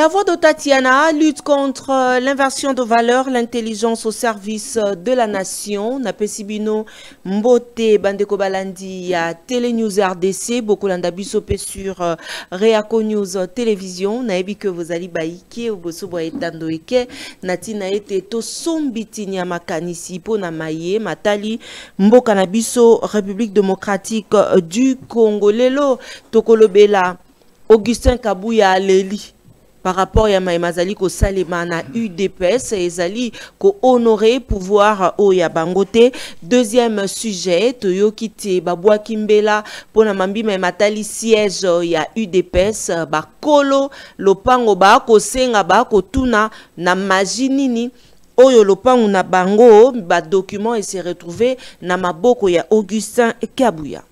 La voix de Tatiana lutte contre l'inversion de valeurs, l'intelligence au service de la nation. Napesibino Mbote Bandeko Balandi ya Télé News RDC, beaucoup l'andabisope sur Reaco News Télévision. Naebi que vous allez baïke ou bosobo etando eke. Natina ete to sombiti ya makanisi po na maye matali mboka na biso République démocratique du Congo. Lelo tokolobela Augustin Kabouya Leli. Par rapport à Maïmazali ko Salema na UDPS et Zali ko honoré pouvoir o ya bangote. Deuxième sujet toyo kite babwa kimbela pona mambi matali siège ya UDPS ba kolo lopango ba ko senga ba ko tuna na majinini oyo lopango na bango ba document et s'est retrouvé na maboko ya Augustin Kabouya.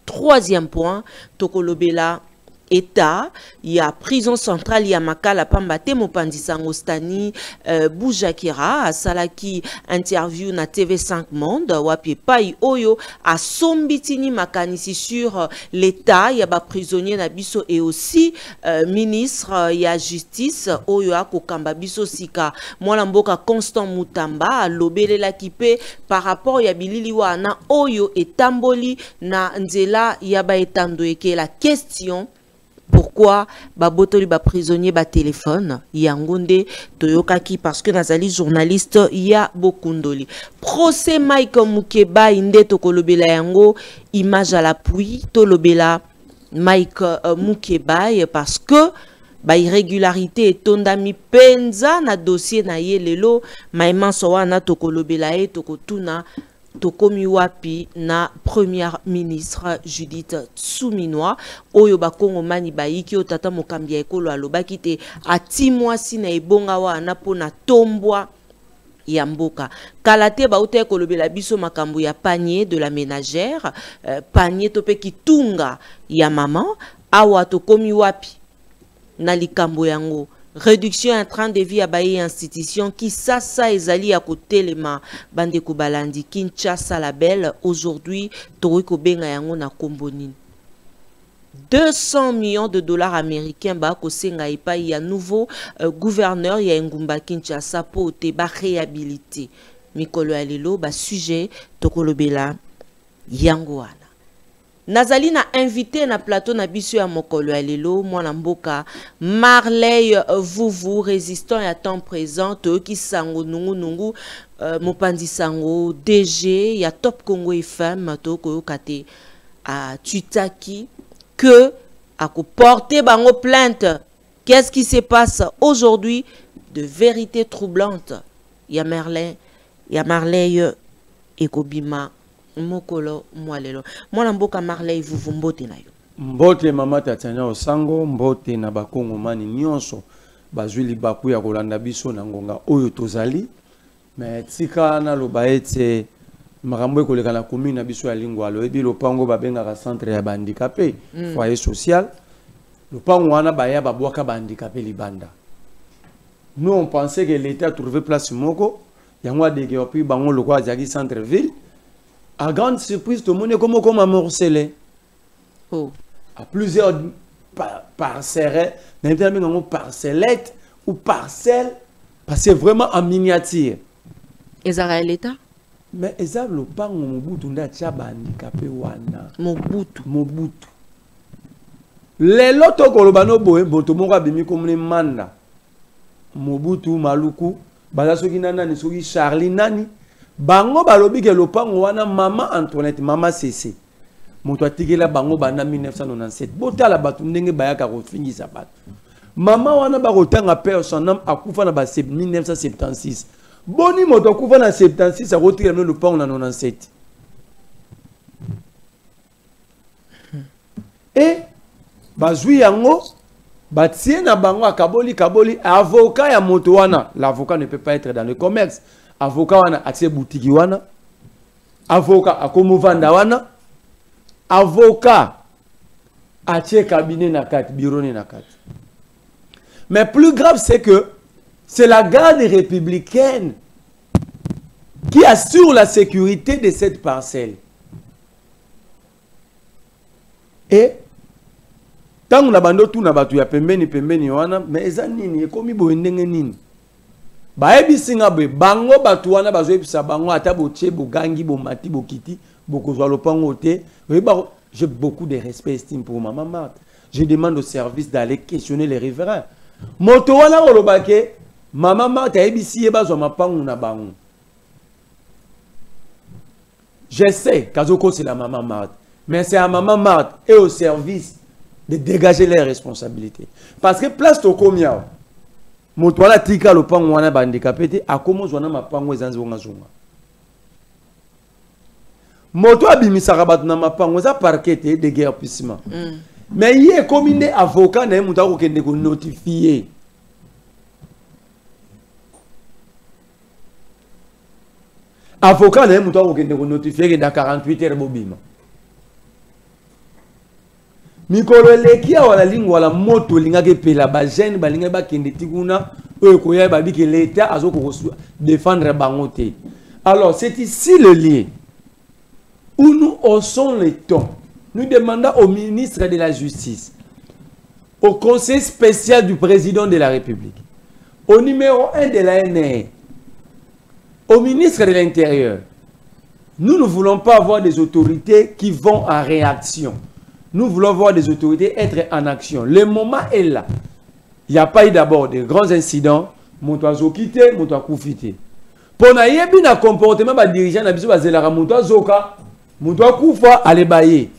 Troisième point tokolobela État, il y a prison centrale, il y a Makala Pambate, Mopandisango Stani, Boujakira, à Salaki interview na TV5 Monde, Wapi Pai Oyo, à Sombitini Makanisi sur l'État, il y a ba prisonnier Nabiso et aussi ministre, il y a justice, Oyo Ako Kamba Biso Sika, Mwalamboka Constant Mutamba, Lobele Lakipe, par rapport, il y a Bililiwa na Oyo et Tamboli, na Nzela, il y a ba etandoeke la question. Pourquoi babotoli ba prisonnier ba téléphone yangonde toyokaki parce que nazali journaliste ya bokundoli procès Mike Mukeba inde tokolobela yango image à l'appui tolobela Mike Mukeba parce que ba irrégularité tondami penza na dossier na yelelo maïman sowana tokolobela e tokotuna Tokomi wapi na première ministre Judith Suminwa oyo bakongo mani baiki o tata mokambi ya ekolo alobaki te atimwasi na ebonga wana pona tombwa ya mboka kalate baute kolobela biso makambo ya panier de la ménagère panier tope kitunga ya maman awa tokomi wapi na likambo yango. Réduction en train de vie à Baye institution qui sasa ezali à côté les ma bande kubalandi Kinshasa la belle aujourd'hui toriko benga yango na kombonine 200 millions de dollars américains ba ko senga ipa ya nouveau gouverneur ya Ngumba Kinshasa po te ba réhabilité mikolo alelo ba sujet tokolobela yango wana. Nazali na invité na plateau na biso ya mokolo ya lelo mwana mboka Marley Vuvu résistant à temps présent qui sango nungu nungu mopandi sango DG ya Top Congo FM to ko kate a tutaki que a ko porter bango plainte. Qu'est-ce qui se passe aujourd'hui de vérité troublante ya Marley ekobima mokolo mwalelo mwana mboka Marley Vuvu mbote na yo mbote mama Tatiana Osango mbote na bakongo mani nyonso bazwili baku ya kolanda biso na ngonga oyo tozali mais tika na loba ete makambo ekoleka na commune na biso ya Lingwalo ebi lopango babengaka centre ya bandicapé foyer social lopango wana baya babwaka bandicapé libanda. Nous on pensait que l'état trouvait place moko yango adeke opi bango lokwa azaki centre ville. À grande surprise, tout le monde est comme morcelé. Oh. À plusieurs parcelles, parcellettes ou parcelles, parce que c'est vraiment en miniature. Et ça a l'état? Mais ça le pas Mobutu ndacha handicapé wana. Mobutu. Les loto kolobano boe boto monga bimi comme manda. Mobutu Maluku, balasoki nana ni soki Charlie nani. Bango balobi ke lopango wana mama Antoinette mama Cécé moto atikela bango bana 1997 botala batu ndenge bayaka kofingisa batu mama wana bakotanga père son homme akufa na ba 1976 boni moto akufa na 76 akotikela no lopango na 97 et bazwi yango batie na bango akaboli avocat ya moto wana l'avocat ne peut pas être dans le commerce. Avocat wana atie boutique wana avocat akomovanda wana avocat atie cabinet na kati bureau na kati. Mais plus grave c'est que c'est la garde républicaine qui assure la sécurité de cette parcelle. Et Tant que bando tout na batu ya pembeni wana mais eza nini ekomi boye ndenge nini baebisi nga boye bango batu wana bazoyebisa bango ata botie bogangi bomati bokiti bokozwa lopango te. J'ai beaucoup de respect et estime pour Maman Marthe. Je demande au service d'aller questionner les riverains. Moto wana olobake Maman Marthe aebisi ye bazwa mapango na bango. Je sais Kazoko c'est la Maman Marthe, mais c'est à Maman Marthe et au service de dégager leurs responsabilités. Parce que place to komia moto wana tika lopango wana bandikapé te akomo zwana mapango ezanzi wonga zunga. Moto abimisaka bato na mapango eza parquet de guerre puissant. Mais yé comme une avocat na muta ko kende ko notifier. Avocat na muta ko kende ko notifier que dans 48 heures bobima. Mikolo lekia wala lingwa wala moto lingake pela ba jeune ba linga ba kende tikuna oyo koya ba biki l'état azoko défendre bangote. Alors c'est ici le lien où nous haussons les tons. Nous demandons au ministre de la Justice, au conseil spécial du président de la République, au numéro 1 de la NR, au ministre de l'Intérieur. Nous ne voulons pas avoir des autorités qui vont en réaction. Nous voulons voir des autorités être en action. Le moment est là. Il n'y a pas eu d'abord de grands incidents. Mon oiseau quitté, mon oiseau koufité. Pour n'avoir pas de comportement des dirigeants, nous avons mon oiseau koufa, aller bailler.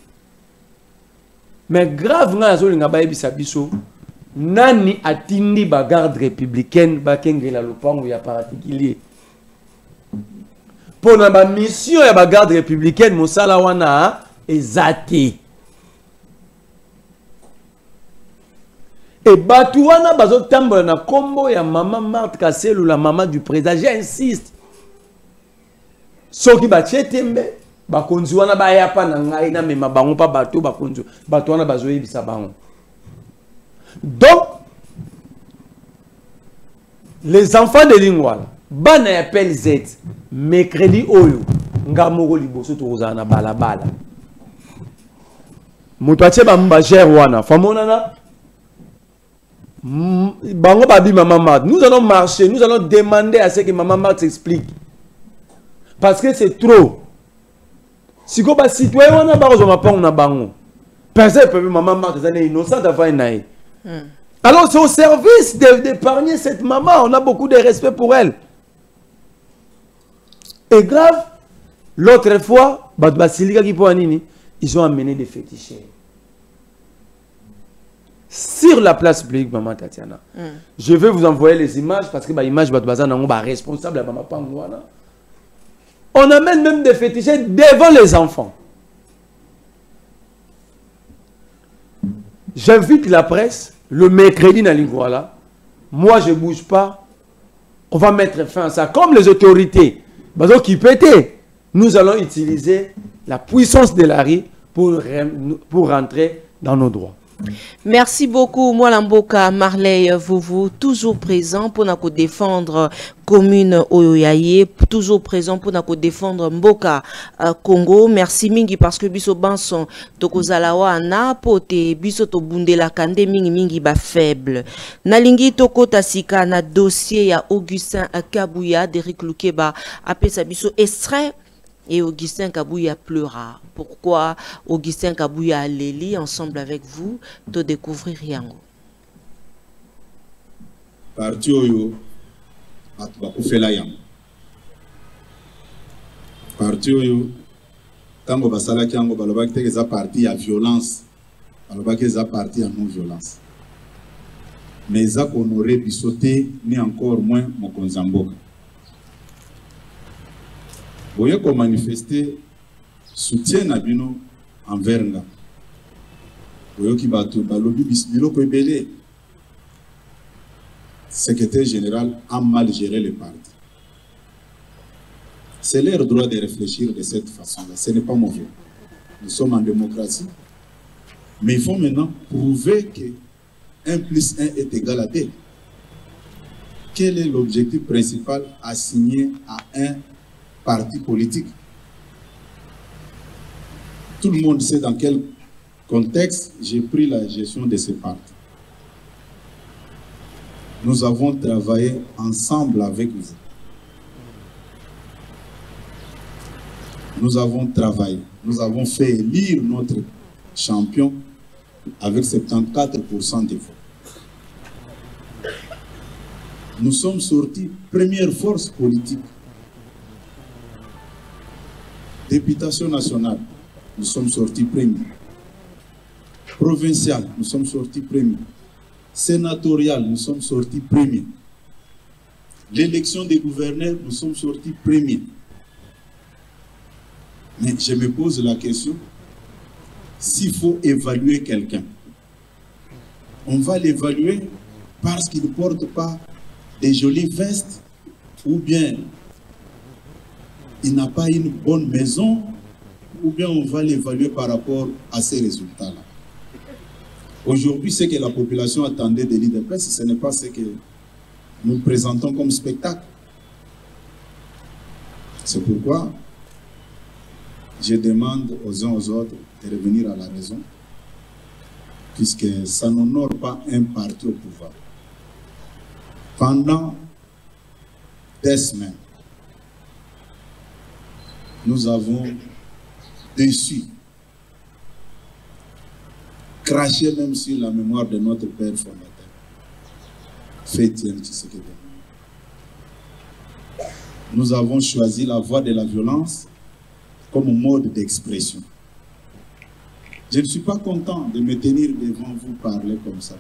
Mais grave, nous avons biso. Nani atindi ba garde républicaine, ba kengela lopango ya particulier. Pour la mission ya ba garde républicaine, mosala wana ezate. Et Batouana bazo tambola na kombo ya Maman Marthe Kasselu, la maman du président. J'insiste. Soki bachetembe, bakonzi wana ba ya pa na ngai na mema bango pa bato bakonzi. Batouana bazo yebisa bango. Donc les enfants de Lingwala, bana appel Z, mercredi oyo, ngamoko liboso tokozana na balabala. Moto atie ba mba gère wana, famonana Bango babi Maman Marthe. Nous allons marcher, nous allons demander à ce que Maman Marthe s'explique. Parce que c'est trop. Si vous êtes citoyen, on a pas bango. Personne peut Maman Marthe est innocente à faire. Alors c'est au service d'épargner cette maman. On a beaucoup de respect pour elle. Et grave, l'autre fois, ils ont amené des féticheurs. Sur la place publique, Maman Tatiana. Je vais vous envoyer les images parce que les images sont responsables de Maman Pangouana. On amène même des féticheurs devant les enfants. J'invite la presse le mercredi dans l'Iguala. Moi, je ne bouge pas. On va mettre fin à ça. Comme les autorités qui pétaient, nous allons utiliser la puissance de la rue pour rentrer dans nos droits. Merci beaucoup, Mwalamboka Marley Vouvou, toujours présent pour nous défendre commune Oyoyaye, toujours présent pour nous défendre Mboka Congo. Merci mingi parce que biso banson tokozalawa na pote biso to bundela kande mingi ba faible. Nalingi toko tasika na dossier ya Augustin Kabouya d'Eric Lukeba apesa biso extrait. Et Augustin Kabouya pleura. Pourquoi Augustin Kabouya a léli ensemble avec vous de découvrir Yango? Parti oyo bakufela yango. Parti oyo tango basalaki yango balobaki te eza parti ya violence. Balobaki eza parti ya non violence. Mais eza honoré bisoté ni encore moins mokonzi mboka. Vous pouvez manifester soutien à Bino envers nous. Vous pouvez secrétaire général a mal géré le parti. C'est leur droit de réfléchir de cette façon-là. Ce n'est pas mauvais. Nous sommes en démocratie. Mais il faut maintenant prouver que 1 + 1 est égal à 2. Quel est l'objectif principal assigné à un parti politique? Tout le monde sait dans quel contexte, j'ai pris la gestion de ces partis. Nous avons travaillé ensemble avec vous. Nous avons travaillé, nous avons fait élire notre champion avec 74% des voix. Nous sommes sortis première force politique. Députation nationale, nous sommes sortis premiers. Provincial, nous sommes sortis premiers. Sénatorial, nous sommes sortis premiers. L'élection des gouverneurs, nous sommes sortis premiers. Mais je me pose la question, s'il faut évaluer quelqu'un, on va l'évaluer parce qu'il ne porte pas des jolies vestes ou bien il n'a pas une bonne maison ou bien on va l'évaluer par rapport à ces résultats-là. Aujourd'hui, ce que la population attendait de l'IDPS, ce n'est pas ce que nous présentons comme spectacle. C'est pourquoi je demande aux uns aux autres de revenir à la raison, puisque ça n'honore pas un parti au pouvoir. Pendant des semaines, nous avons déçu, craché même sur la mémoire de notre père fondateur, Etienne Tshisekedi. Nous avons choisi la voie de la violence comme mode d'expression. Je ne suis pas content de me tenir devant vous parler comme ça.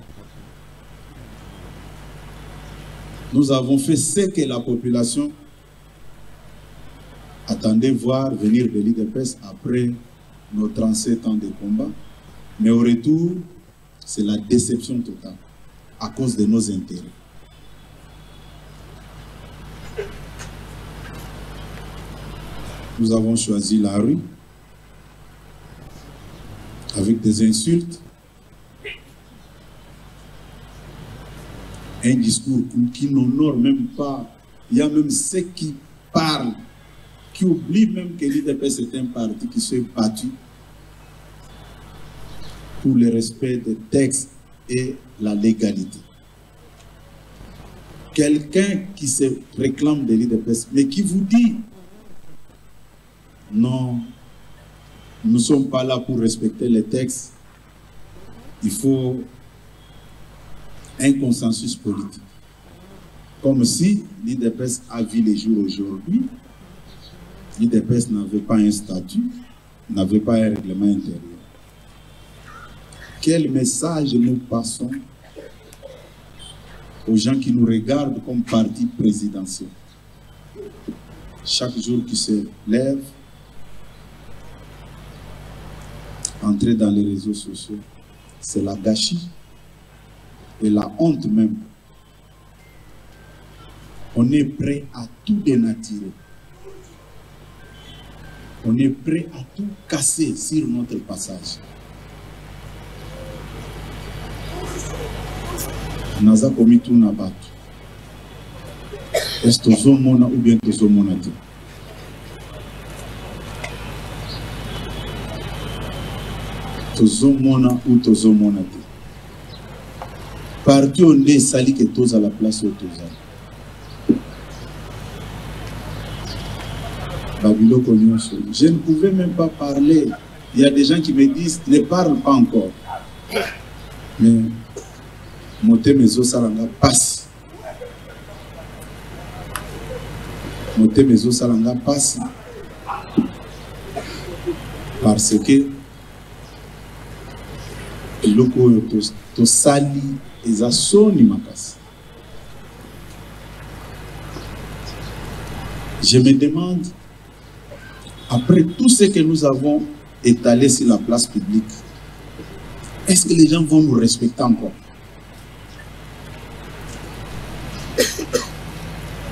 Nous avons fait ce que la population attendait voir venir de l'IDPS après nos 37 ans de combat. Mais au retour, c'est la déception totale à cause de nos intérêts. Nous avons choisi la rue avec des insultes, un discours qui n'honore même pas. Il y a même ceux qui parlent, qui oublient même que l'IDPS est un parti qui s'est battu pour le respect des textes et la légalité. Quelqu'un qui se réclame de l'IDPS, mais qui vous dit non, nous ne sommes pas là pour respecter les textes, il faut un consensus politique. Comme si l'IDPS a vu les jours aujourd'hui, l'IDPS n'avait pas un statut, n'avait pas un règlement intérieur. Quel message nous passons aux gens qui nous regardent comme parti présidentiel? Chaque jour qui se lève, entrer dans les réseaux sociaux, c'est la gâchis et la honte même. On est prêt à tout dénaturer. On est prêt à tout casser sur notre passage. Naza komi tout na bato. Est-ce que tozo mona ou bien tozo mona te? Tozo mona ou tozo mona te? Parti on est sali que tous à la place où toza. Babilo Konyoso. Je ne pouvais même pas parler. Il y a des gens qui me disent ne parle pas encore. Mais Moté mezo salanga passe. Moté mezo salanga passe. Parce que loko to sali ezasoni makasi. Je me demande, après tout ce que nous avons étalé sur la place publique, est-ce que les gens vont nous respecter encore?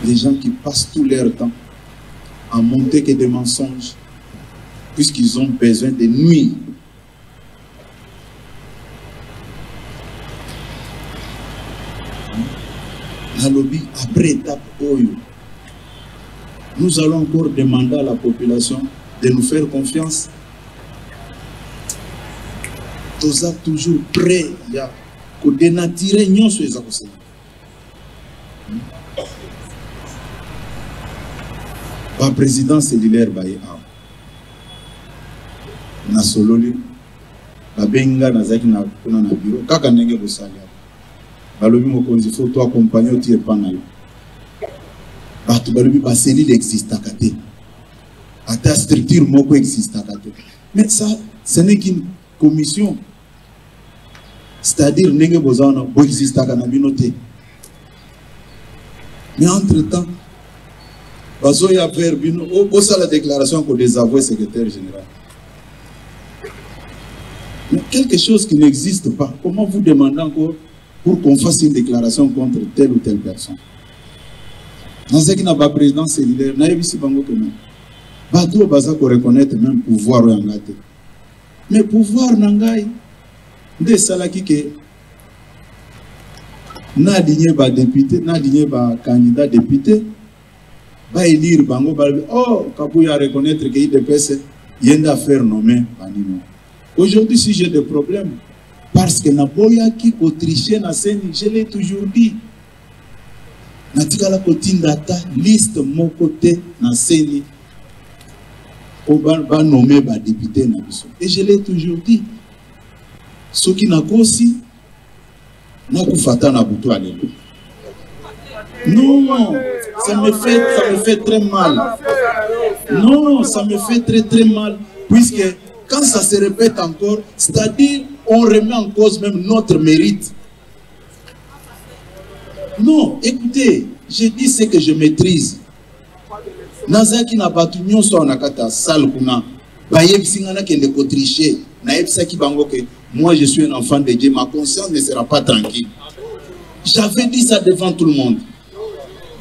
Les gens qui passent tout leur temps à monter que des mensonges, puisqu'ils ont besoin de nuire. La lobby, après étape Oyo, nous allons encore demander à la population de nous faire confiance. Tous toujours prêt à dénaturer nous sur les accords. Le président cellulaire Baye na sololi babenga nazaki na kuna na bureau kaka ndenge bosalia balobi mokonzi faut toi accompagner au tie pana yo bato balobi ba cellule existe akate ata structure moko existe akate mais ça ce n'est qu'une commission, c'est-à-dire ndenge bozana bo existe akana binoté. Mais entre-temps bazoya faire bino au ça la déclaration qu'on désavoué secrétaire général. Mais quelque chose qui n'existe pas, comment vous demandez encore pour qu'on fasse une déclaration contre telle ou telle personne? Dans ce qui n'a pas président cellulaire, n'a pas si bango que même. Bateau baza ko reconnaître même pouvoir ou engagé. Mais pouvoir n'angai, de salaki que na digné ba député, na digné ba candidat député, ba élire bango ba oh Kabuya reconnaître que IDPS yenda faire nommer banino. Aujourd'hui, si j'ai des problèmes, parce que Naboya qui autrichien na scène, je l'ai toujours dit. Natikala kotindata liste mon côté na scène, on va nommer ba député na biso. Et je l'ai toujours dit. Ce qui n'a qu'aussi, n'a qu'ufata na buto alelo. Non, ça me fait très mal. Non, ça me fait très mal, puisque quand ça se répète encore, c'est-à-dire on remet en cause même notre mérite. Non, écoutez, j'ai dit ce que je maîtrise. Nazaki na batu nyonso nakata sal kuna baye bisingana kende kotricher na ebisaki bango ke moi je suis un enfant de Dieu, ma conscience ne sera pas tranquille. J'avais dit ça devant tout le monde.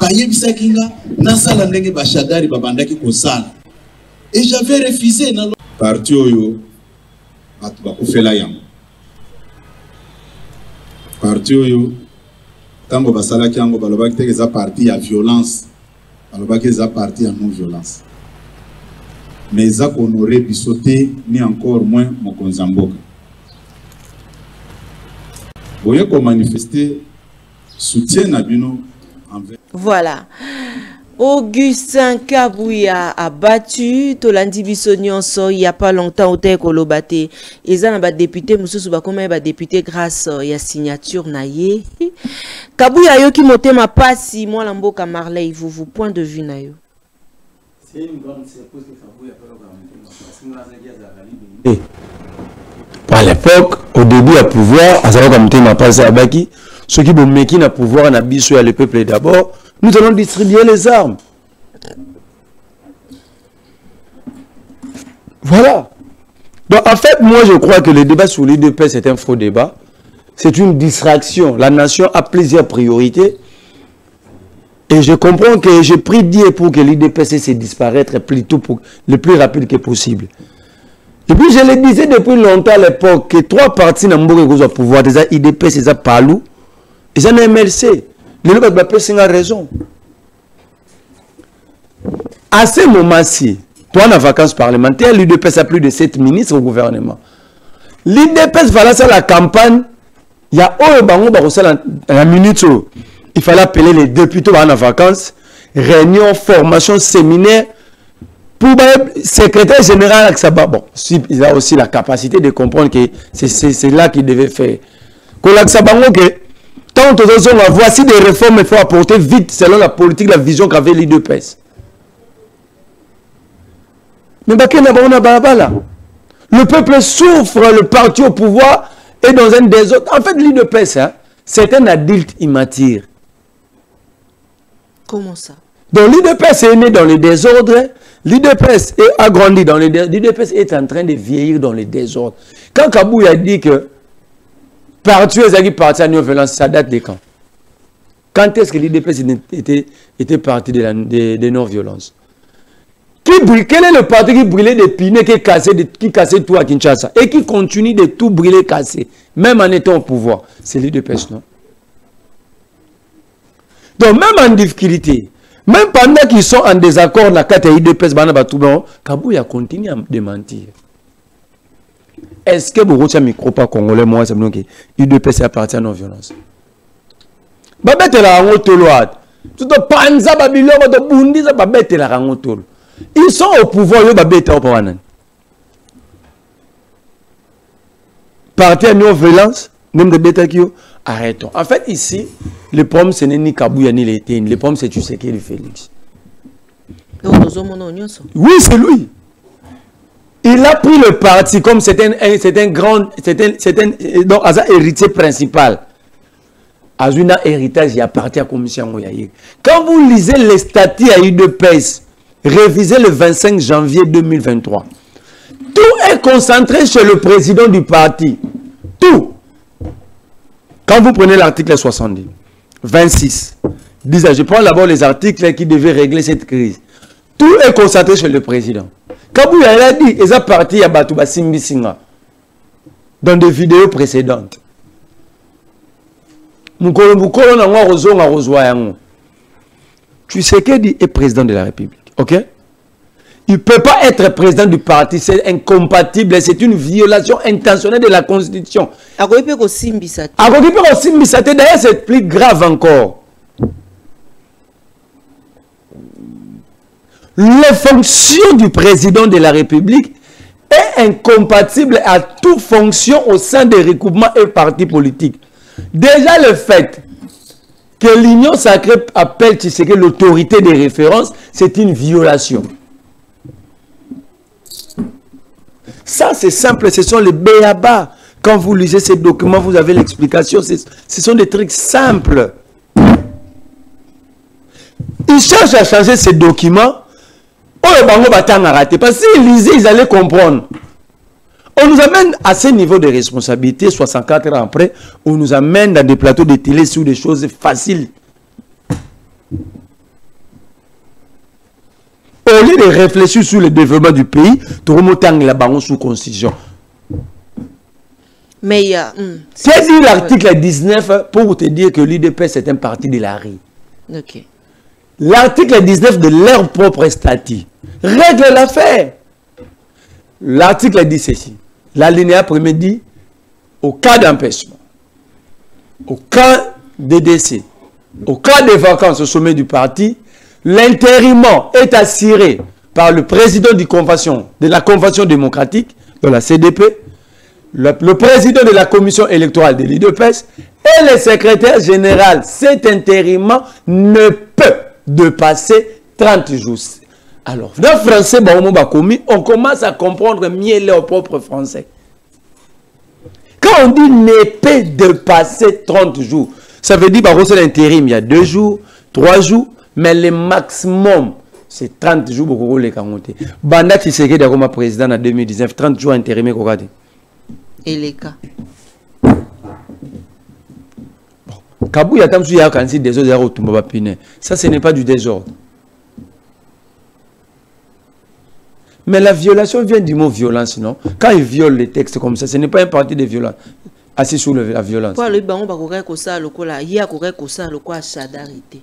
Baye bisaki nga na sala ndenge bashadari babandaki ko sala. Et j'avais refusé na parti oyo batu bakufela yango. Parti oyo tango basalaki yango balobaki teke za parti ya violence. Balobaki za parti ya non violence. Mais za honoré bisoté ni encore moins mokonzi mboka. Voyez qu'on manifester soutien à bino envers. Voilà. Augustin Kabuya a battu Tolandi Bissonionso il n'y a pas longtemps au Teko Lobate. Et ça n'a député, monsieur Bakome ba député grâce à la signature naye. Kabuya yo qui moté ma passi moi lamboka Marley vous point de vue na yo. C'est une grande surprise que Kabuya à l'époque, au début à pouvoir, à savoir comme ma passe à Baki, ceux qui vont mettre à pouvoir na biso le peuple d'abord. Nous allons distribuer les armes. Voilà. Donc en fait, moi je crois que le débat sur l'IDP c'est un faux débat. C'est une distraction. La nation a plusieurs priorités. Et je comprends que j'ai pris Dieu pour que l'IDP cesse de disparaître plutôt pour le plus rapide que possible. Et puis je le disais depuis longtemps à l'époque que trois partis n'ont pas pouvoir. Déjà IDP, c'est ça Palou. Et ça MLC. Le PPC a raison. À ce moment-ci, toi, en vacances parlementaires, l'UDPS a plus de 7 ministres au gouvernement. L'UDPS va lancer la campagne. Il y a la minute où il fallait appeler les députés en vacances, réunion, formation, séminaire, pour le secrétaire général. Bon, il a aussi la capacité de comprendre que c'est là qu'il devait faire. Tant voici des réformes qu'il faut apporter vite selon la politique, la vision qu'avait l'IDPS. Mais le peuple souffre, le parti au pouvoir est dans un désordre. En fait, l'IDPS, hein, c'est un adulte immature. Comment ça? Donc l'IDPS est né dans le désordre, l'IDPS est agrandi dans le désordre, l'IDPS est en train de vieillir dans le désordre. Quand Kabouya a dit que parti à non-violence, ça date de quand? Quand est-ce que l'IDPS était parti de non-violence? Quel est le parti qui brûlait des pinets, qui cassait tout à Kinshasa et qui continue de tout brûler, casser, même en étant au pouvoir? C'est l'IDPS, non? Donc même en difficulté, même pendant qu'ils sont en désaccord, la carte l'IDPS, Kabouya continue à démentir. Est-ce que vous avez un micro pas congolais, moi, c'est que UDPS appartient à non-violence? Babette la rangotoloade. Tout le panza babilo, tout bundi, ça babette la rangotolo. Ils sont au pouvoir, ils babette au pouvoir. Parti à non-violence, même de bêta qui arrêtons. En fait, ici, le problème, ce n'est ni Kabouya ni l'État. Le problème, c'est Tshisekedi Félix. Oui, c'est lui. Il a pris le parti comme c'est un grand, donc, as un héritier principal. As un héritage, il appartient à la commission. Quand vous lisez les statuts à UDPS, révisés le 25 janvier 2023, tout est concentré chez le président du parti. Tout. Quand vous prenez l'article 70, 26, je prends d'abord les articles qui devaient régler cette crise. Tout est concentré chez le président. Quand vous avez dit, ils ont parti à Batouba Simbi Singa dans des vidéos précédentes. Tshisekedi est président de la République. Ok? Il ne peut pas être président du parti, c'est incompatible, c'est une violation intentionnelle de la Constitution. D'ailleurs, c'est plus grave encore. Les fonctions du président de la République est incompatible à toute fonction au sein des regroupements et partis politiques. Déjà le fait que l'Union sacrée appelle Tshisekedi l'autorité des références, c'est une violation. Ça, c'est simple, ce sont les béabas. Quand vous lisez ces documents, vous avez l'explication. Ce sont des trucs simples. Ils cherchent à changer ces documents. Parce qu'ils lisaient, ils allaient comprendre. On nous amène à ce niveau de responsabilité, 64 ans après, on nous amène dans des plateaux de télé sur des choses faciles. Au lieu de réfléchir sur le développement du pays, tout le monde est là sous constitution. Mais il y a... C'est dit l'article 19 pour te dire que l'UDPS c'est un parti de la rue. Ok. L'article 19 de leur propre statut règle l'affaire. L'article dit ceci. L'alinéa premier dit, au cas d'empêchement, au cas de décès, au cas de vacances au sommet du parti, l'intérimant est assuré par le président de la Convention démocratique, de la CDP, le président de la commission électorale de l'UDPS et le secrétaire général. Cet intérimant ne peut dépasser 30 jours. Alors, dans le français, on commence à comprendre mieux leur propre français. Quand on dit ne peut dépasser 30 jours, ça veut dire que c'est l'intérim, il y a 2 jours, 3 jours, mais le maximum, c'est 30 jours pour qu'on les compte. Banda Tshisekedi comme président en 2019, 30 jours intérimé. Et les cas. Kabou, il y a tant de désordre. Ça, ce n'est pas du désordre. Mais la violation vient du mot violence, non? Quand ils violent les textes comme ça, ce n'est pas un parti de violence. Assis sur la violence. Pourquoi le banc va courir ça, le quoi, il y a courir ça, le quoi, chadarité.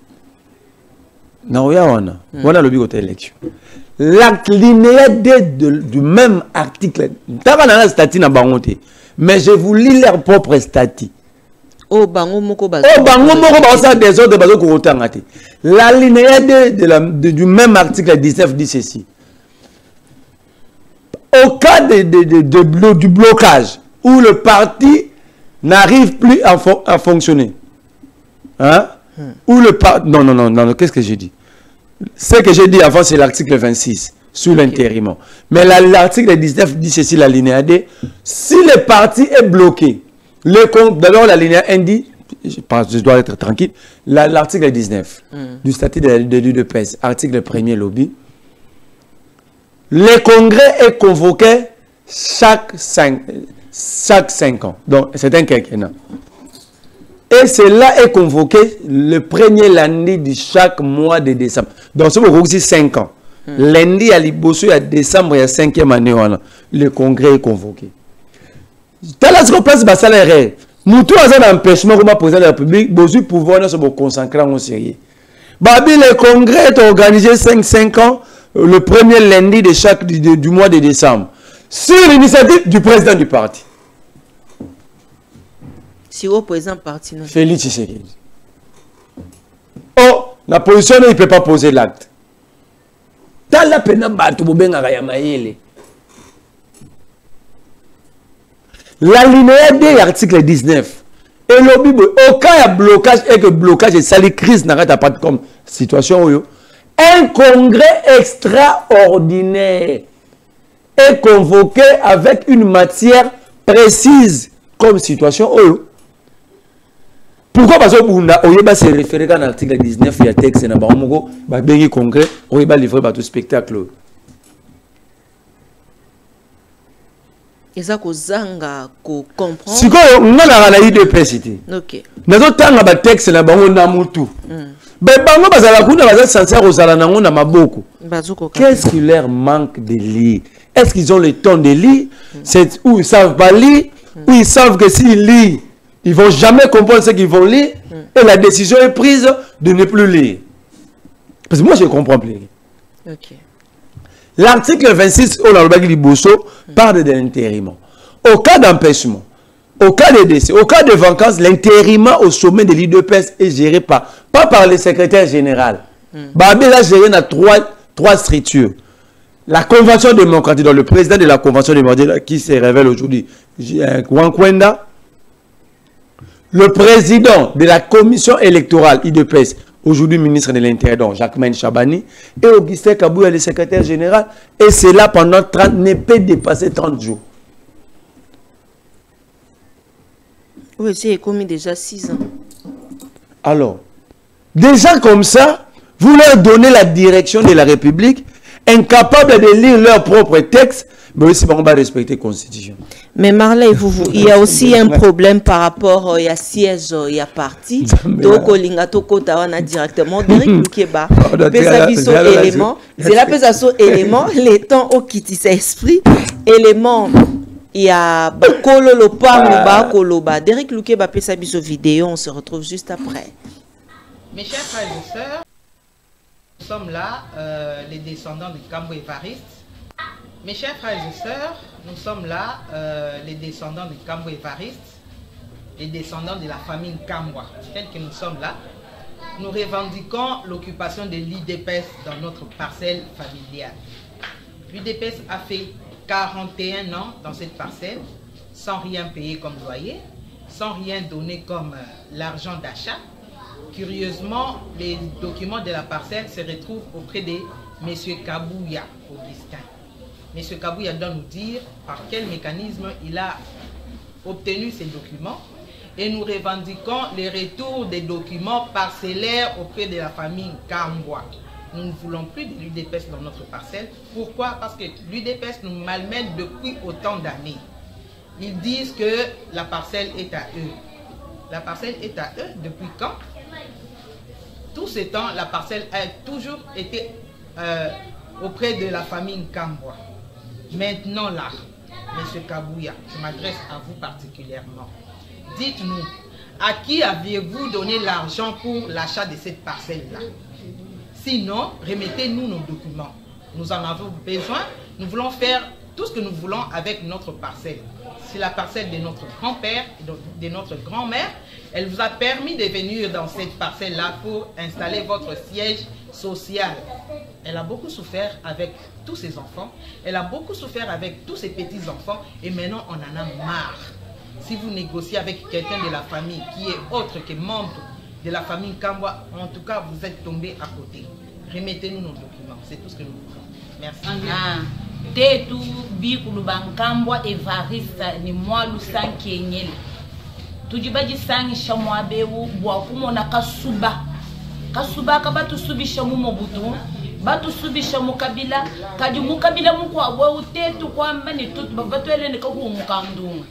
Non, il y a on a le but de l'élection. L'alinéa du même article, mais je vous lis leur propre statut. L'alinéa du même article 19 dit ceci. Au cas du blocage, où le parti n'arrive plus à fonctionner, hein? Où le parti... Non, qu'est-ce que j'ai dit? Ce que j'ai dit avant, c'est l'article 26, sur l'intérim. Mais l'article 19 dit ceci, l'alinéa D. Si le parti est bloqué, d'abord l'alinéa 1 dit, je dois être tranquille, l'article 19 du statut de l'UDPS, article 1er lobby, le congrès est convoqué chaque 5 ans. Donc, c'est un quinquennat. Et cela est convoqué le premier lundi de chaque mois de décembre. Donc, c'est aussi 5 ans. Lundi à Libosso, à décembre, il y a 5e année. Le congrès est convoqué. T'as ce qu'on place le salaire. Moutou a un empêchement comme président de la République, Bozu pouvoir se consacrer en sérieux. Babi, le congrès est organisé 5 ans, le premier lundi de du mois de décembre. sur l'initiative du président du parti. Si au président parti, non. Félix Tshisekedi. Oh, la position il ne peut pas poser l'acte. Dans la peine l'alinéa 2 article 19. Et le au cas de blocage et que blocage et sali crise n'arrête pas comme situation. Un congrès extraordinaire est convoqué avec une matière précise comme situation. Pourquoi? Parce que on va se référer à l'article 19, il y a texte, il y a un congrès, on va livrer tout spectacle. Et ça, Zanga comprendre. Si on a eu deux précités. Ok. Nous avons un texte, on a mutu. Qu'est-ce qui leur manque de lire? Est-ce qu'ils ont le temps de lire? C'est où ils savent pas lire, ou ils savent que s'ils lisent, ils ne vont jamais comprendre ce qu'ils vont lire, et la décision est prise de ne plus lire. Parce que moi, je ne comprends plus. Ok. L'article 26, parle de l'intérim. Au cas d'empêchement, au cas de décès, au cas de vacances, l'intérim au sommet de l'IDPS est géré pas par le secrétaire général. Babé est géré dans trois structures. La convention démocratique, donc le président de la convention démocratique qui se révèle aujourd'hui, Wankwenda, le président de la commission électorale IDPS, aujourd'hui ministre de l'Intérieur, Jacquemaine Chabani, et Augustin Kabouya, le secrétaire général, et c'est là pendant 30, ne peut dépasser 30 jours. Oui, j'ai commis déjà 6 ans. Alors, des gens comme ça, vous leur donnez la direction de la République, incapables de lire leur propre texte, mais aussi on va respecter la Constitution. Mais Marley, il y a aussi un problème par rapport il y a siège, il y a parti. Donc, on a directement élément. C'est là que élément, les temps au qui esprit, élément. Il y a Kololo Parmuba, Koloba. Derek Luke va passer sa vidéo. On se retrouve juste après. Mes chers frères et sœurs, nous sommes là, les descendants de Kambo Évariste. Mes chers frères et sœurs, nous sommes là, les descendants de Kambo Évariste, les descendants de la famille Kamwa. Tels que nous sommes là, nous revendiquons l'occupation de l'IDPS dans notre parcelle familiale. L'IDPS a fait 41 ans dans cette parcelle, sans rien payer comme loyer, sans rien donner comme l'argent d'achat. Curieusement, les documents de la parcelle se retrouvent auprès de M. Kabouya, Augustin. M. Kabouya doit nous dire par quel mécanisme il a obtenu ces documents et nous revendiquons le retour des documents parcellaires auprès de la famille Kamwa. Nous ne voulons plus de l'UDPS dans notre parcelle. Pourquoi? Parce que l'UDPS nous malmène depuis autant d'années. Ils disent que la parcelle est à eux. La parcelle est à eux depuis quand? Tout ce temps, la parcelle a toujours été auprès de la famille Kamwa. Maintenant là, M. Kabouya, je m'adresse à vous particulièrement. Dites-nous, à qui aviez-vous donné l'argent pour l'achat de cette parcelle-là? Sinon, remettez-nous nos documents. Nous en avons besoin. Nous voulons faire tout ce que nous voulons avec notre parcelle. C'est la parcelle de notre grand-père et de notre grand-mère. Elle vous a permis de venir dans cette parcelle-là pour installer votre siège social. Elle a beaucoup souffert avec tous ses enfants. Elle a beaucoup souffert avec tous ses petits-enfants. Et maintenant, on en a marre. Si vous négociez avec quelqu'un de la famille qui est autre que membre de la famille Kamwa, en tout cas, vous êtes tombé à côté. Remettez-nous nos documents. C'est tout ce que nous voulons. Merci. Tetu bikuluban Kamwa Évariste ni mwalu sankenyele. Tujibaji sangi shamwa bewu bwakumo na kasuba. Kasuba kabatu subisha mu Mobutu. Batu subisha mu Kabila. Kadi mu Kabila mu kwa wewu tetu kwamba ni tutu babatu elene ko mukandunga.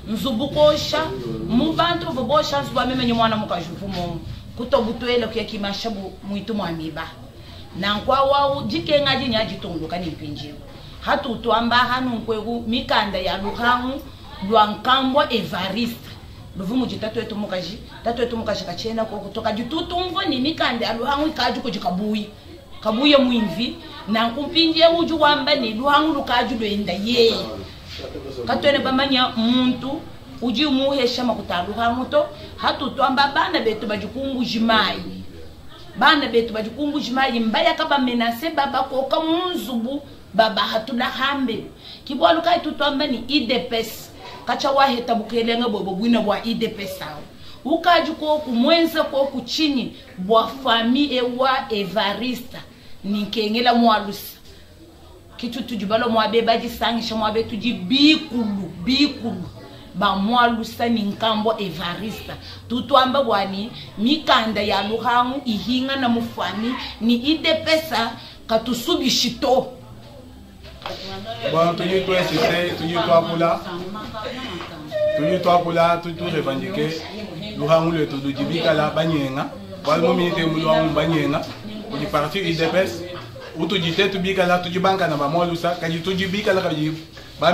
Nzubukosha mu bantu bobosha nzuba meme mwana mukajufumo. Kutobutwele kya kimashabu muitu mwamiba. Na kwa wau jikenga jinyaji tondoka ni mpinjiwa. Hatu tuamba hanu mkwegu mikanda ya Luhangu Luankambwa Évariste. Luvumu jitatu etu mukaji kachena kwa kutoka jitutumvo ni mikanda ya Luhangu ikaju kujikabuyi. Kabuye muimvi na nkumpinje uju wamba ni Luhangu lukaju doenda ye. katwene bamanya muntu uji umuhesha makutaluha muto hatutwamba bana betu bajukungu jimai bana betu bajukungu jimai mbaya kaba menase baba koka munzubu baba hatuna hambe kibwalu kai tutwamba ni IDPS kacha waheta bukelenga bobo bwina bwa IDPS sawa ukaju ko kumwenza ko kuchini bwa fami ewa Evarista nikengela mwalusa kitu tujibalo mwabeba jisangisha mwabe tuji bikulu ba mwalusa ni nkambo Evarista tutwamba bwani mikanda ya luhangu ihinga na mufami ni idepesa katusubishito bon tuji to insiste tuji to apula tuji revendiquer luhangu le to dujibika la banyenga balo minite mu luhangu banyenga ni parti idepes utujite tubika la tujibanka na bamolusa kaji tujibika la kaji ba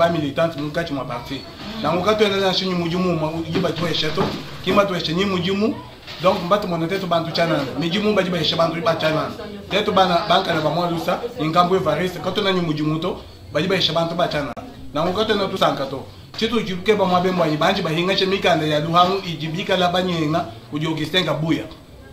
militant mukati mwa parti na mukato enda shinyi mujumu ujiba to esheto kima to eshenyi mujumu donc mbatu monete to bantu chana mujumu bajiba eshe bantu ba chana teto bana banka na bamolusa ingambo Evariste kato na mujumu to bajiba eshe bantu ba chana na mukato na to sankato chitu jibuke ba mabembo yi banji bahinga chemikanda ya luhangu ijibika la banyenga uji Augustin Kabuya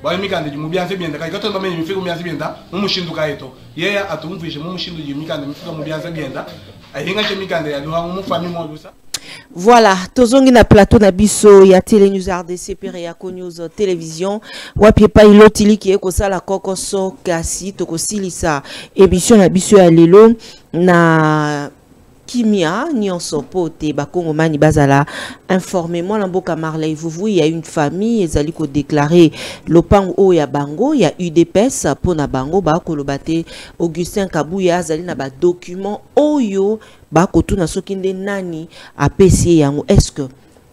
bali mikanda jimubianze bienda kai kato bamenye mifiko mubianze bienda mumushindu kaito yeya atumvishe mumushindu jimikanda mifiko mubianze bienda ahinga chemikanda ya luhangu mufami molusa. Voilà, tozongi na plateau na biso ya Télé News RDC pere ya News Télévision wapie pa ilotili ki eko sala kokoso kasi toko silisa émission na biso ya lelo na kimia nyonso pote bakongomani bazala informément na mboka Marley Vuvu il y a une famille ezali ko déclarer lopango o ya bango ya UDPS pona bango ba kolobate Augustin Kabuya azali na ba document oyo ba kotuna soki nde nani apesi yango est-ce que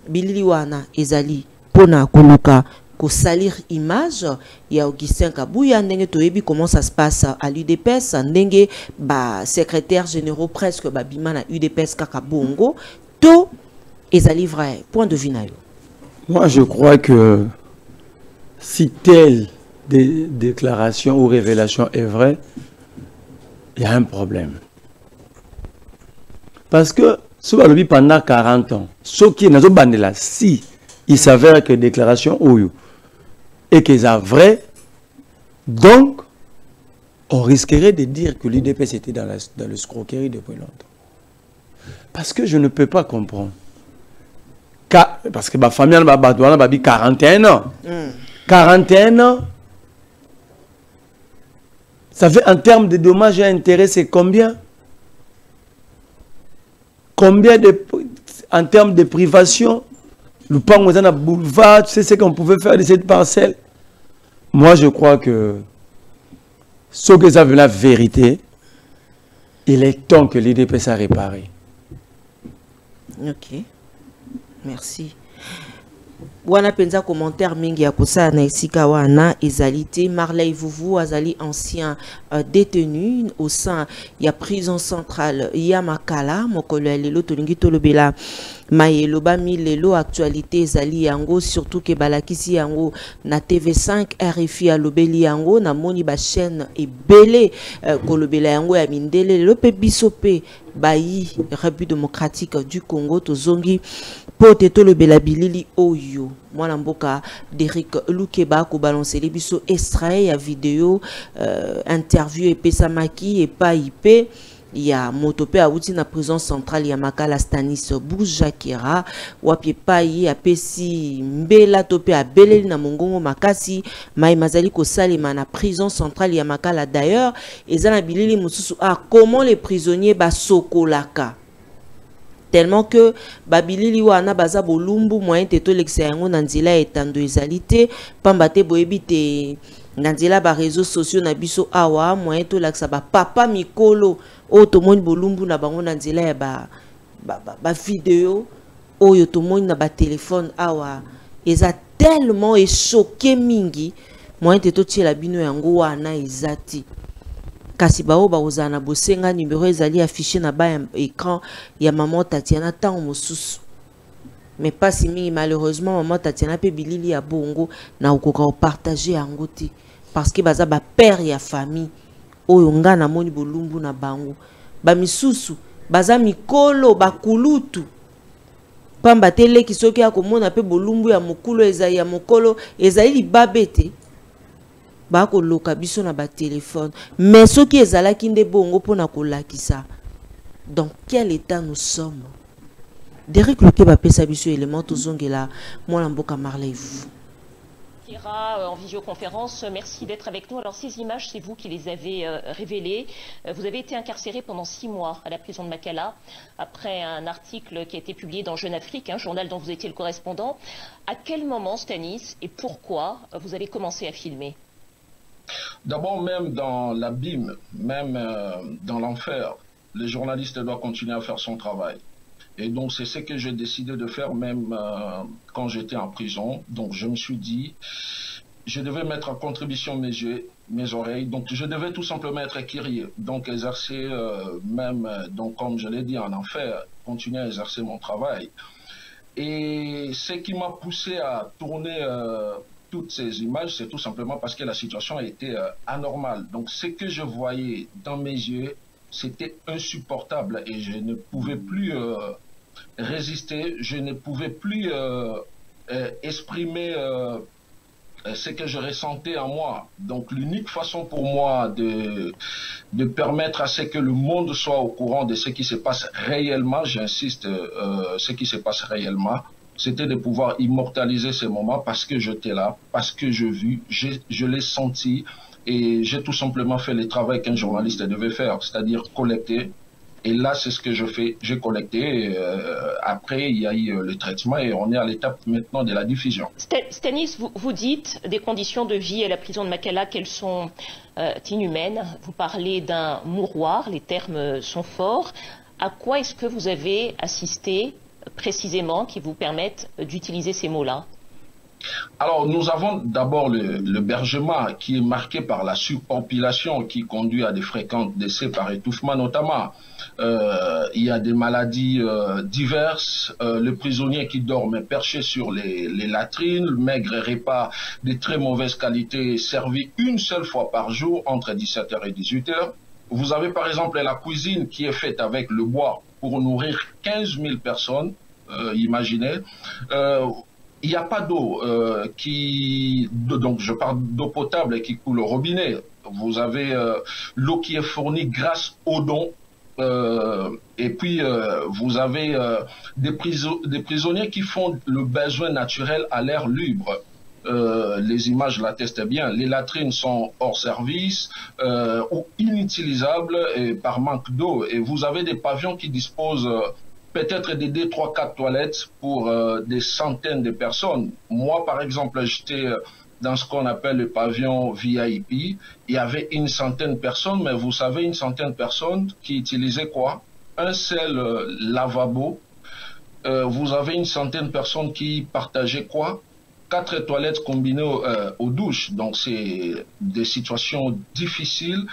bilili wana ezali pona koluka ko salir image ya Augustin Kabuya ndenge toyebi comment ça se passe à l'UDPS ndenge ba secrétaire généraux presque ba bima na UDPS kaka bongo to ezali vrai point de vue na yo. Moi je crois que si telle déclaration ou révélation est vraie, il y a un problème. Parce que pendant 40 ans, ce qui est dans si il s'avère que déclaration ou et que c'est vrai, donc on risquerait de dire que l'UDPS était dans le escroquerie depuis longtemps. Parce que je ne peux pas comprendre. Parce que ma famille a 41 ans. 41 ans, ça fait en termes de dommages et intérêts, c'est combien? Combien en termes de privation? Le pan on a boulevard, tu sais ce qu'on pouvait faire de cette parcelle. Moi, je crois que ce que ça veut la vérité, il est temps que l'IDP soit réparé. Ok, merci. Wana penza commentaire mingi ya kosa na esika wana ezalité Marley Vuvu azali ancien détenu au sein ya prison centrale ya Makala mokolo ya lelo tolingi tolobela mayelo ba milelo actualité ezali yango surtout ke balakisi yango na TV5 RFI alobeli yango na moni ba chaîne ebele kolobela yango ya mindele lelo pe biso pe bayi République démocratique du Congo tozongi pote tolobela bilili oyo mwana mboka Derrick Lukeba ko balancer les biso extrait ya vidéo interview epesamaki epa IP ya motope auti na prison centrale ya Makala Stanis Boujakera wapie pai apesi mbela tope abeleli na mongongo makasi mai mazali ko salema na prison centrale ya Makala. D'ailleurs ezana bilili mususu comment les prisonniers basokolaka tellement que babilili wana baza bolumbu moyen teto lexa yango na nzela etando ezalité pambate boyebite na nzela ba réseaux sociaux na biso awa moyen to lexa ba papa mikolo o to moni bolumbu na bango na nzela ya ba vidéo oyo to moni na ba téléphone awa eza tellement choqué mingi moyen teto tiela bino yango wana ezati kasi bao baozana bosenga numéro ezali affiché na ba écran ya maman Tatiana tango mosusu mais pas si mingi malheureusement maman Tatiana pe bilili ya bongo na okoka partager yango te parce que baza ba père ya famille oyo nga na moni bolumbu na bango ba misusu baza mikolo bakulutu pamba tele kisoki akomona pe bolumbu ya mokolo ezali ya mokolo ezali libabete bakoloka biso na ba téléphone mais soki ezalaki nde bongo pona kolakisa dans quel état nous sommes. Derek Luke va pesa biso élément tozongela mwana mboka Marley. En visioconférence, merci d'être avec nous. Alors ces images, c'est vous qui les avez révélées. Vous avez été incarcéré pendant 6 mois à la prison de Makala après un article qui a été publié dans Jeune Afrique, un journal dont vous étiez le correspondant. À quel moment, Stanis, et pourquoi vous avez commencé à filmer? D'abord, même dans l'abîme, même dans l'enfer, le journaliste doit continuer à faire son travail. Et donc, c'est ce que j'ai décidé de faire même quand j'étais en prison. Donc, je me suis dit, je devais mettre en contribution mes yeux, mes oreilles. Donc, je devais tout simplement être kyrie. Donc, exercer même, donc comme je l'ai dit, en enfer, continuer à exercer mon travail. Et ce qui m'a poussé à tourner toutes ces images, c'est tout simplement parce que la situation a été anormale. Donc, ce que je voyais dans mes yeux, c'était insupportable et je ne pouvais plus résister, je ne pouvais plus exprimer ce que je ressentais en moi. Donc l'unique façon pour moi de permettre à ce que le monde soit au courant de ce qui se passe réellement, j'insiste, ce qui se passe réellement, c'était de pouvoir immortaliser ces moments parce que j'étais là, parce que je vis, je l'ai senti. Et j'ai tout simplement fait le travail qu'un journaliste devait faire, c'est-à-dire collecter. Et là, c'est ce que je fais. J'ai collecté. Après, il y a eu le traitement et on est à l'étape maintenant de la diffusion. Stanis, vous dites des conditions de vie à la prison de Makala qu'elles sont inhumaines. Vous parlez d'un mouroir, les termes sont forts. À quoi est-ce que vous avez assisté précisément qui vous permettent d'utiliser ces mots-là? Alors, nous avons d'abord le bergement qui est marqué par la surpopulation qui conduit à des fréquents décès par étouffement notamment. Il y a des maladies diverses. Le prisonnier qui dorme perché sur les latrines, le maigre repas de très mauvaise qualité servi une seule fois par jour entre 17h et 18h. Vous avez par exemple la cuisine qui est faite avec le bois pour nourrir 15 000 personnes, imaginez. Il n'y a pas d'eau donc je parle d'eau potable qui coule au robinet. Vous avez l'eau qui est fournie grâce aux dons. Et puis vous avez des prisonniers qui font le besoin naturel à l'air libre. Les images l'attestent bien. Les latrines sont hors service ou inutilisables par manque d'eau. Et vous avez des pavillons qui disposent peut-être des 2, 3, 4 toilettes pour des centaines de personnes. Moi, par exemple, j'étais dans ce qu'on appelle le pavillon VIP. Il y avait une centaine de personnes, mais vous savez, une centaine de personnes qui utilisaient quoi? Un seul lavabo. Vous avez une centaine de personnes qui partageaient quoi? 4 toilettes combinées aux douches. Donc, c'est des situations difficiles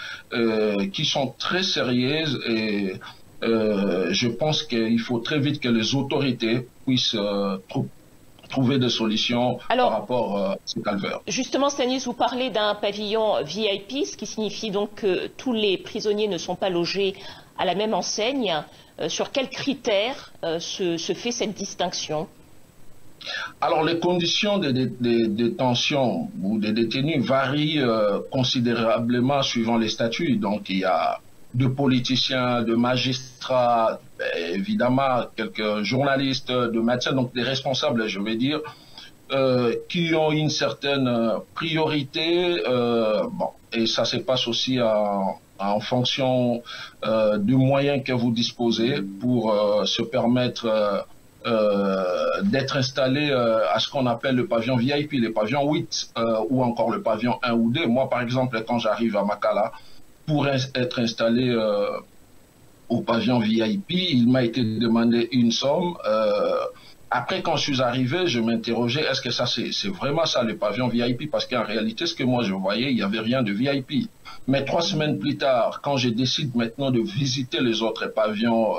qui sont très sérieuses et je pense qu'il faut très vite que les autorités puissent trouver des solutions par rapport à ce calvaire. Justement, Stanis, vous parlez d'un pavillon VIP, ce qui signifie donc que tous les prisonniers ne sont pas logés à la même enseigne. Sur quels critères se fait cette distinction? Alors, les conditions de détention ou de détenus varient considérablement suivant les statuts. Donc, il y a de politiciens, de magistrats, évidemment quelques journalistes, de médecins, donc des responsables, je vais dire, qui ont une certaine priorité. Bon, et ça se passe aussi en fonction du moyen que vous disposez pour se permettre d'être installé à ce qu'on appelle le pavillon VIP, le pavillon 8 ou encore le pavillon 1 ou 2. Moi, par exemple, quand j'arrive à Makala, pour être installé au pavillon VIP, il m'a été demandé une somme. Après, quand je suis arrivé, je m'interrogeais, est-ce que ça c'est vraiment ça le pavillon VIP? Parce qu'en réalité, ce que moi je voyais, il n'y avait rien de VIP. Mais 3 semaines plus tard, quand je décide maintenant de visiter les autres pavillons,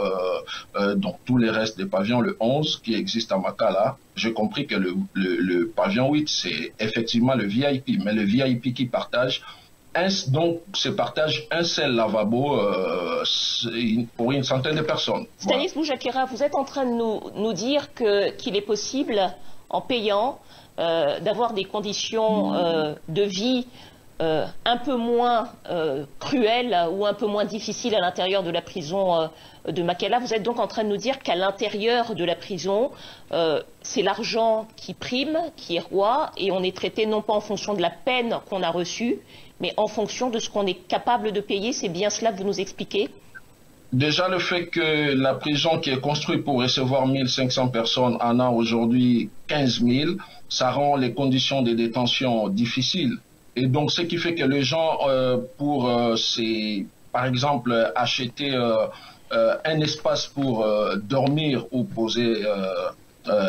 donc tous les restes des pavillons, le 11 qui existe à Makala, j'ai compris que le pavillon 8, c'est effectivement le VIP. Mais le VIP qui partage donc se partage un seul lavabo pour une centaine de personnes. Stanis Boujakera, vous êtes en train de nous dire qu'il est possible, en payant, d'avoir des conditions de vie un peu moins cruelles ou un peu moins difficiles à l'intérieur de la prison de Makala. Vous êtes donc en train de nous dire qu'à l'intérieur de la prison, c'est l'argent qui prime, qui est roi, et on est traité non pas en fonction de la peine qu'on a reçue, mais en fonction de ce qu'on est capable de payer. C'est bien cela que vous nous expliquez? Déjà, le fait que la prison qui est construite pour recevoir 1500 personnes en a aujourd'hui 15 000, ça rend les conditions de détention difficiles. Et donc, ce qui fait que les gens, par exemple, acheter un espace pour dormir ou poser la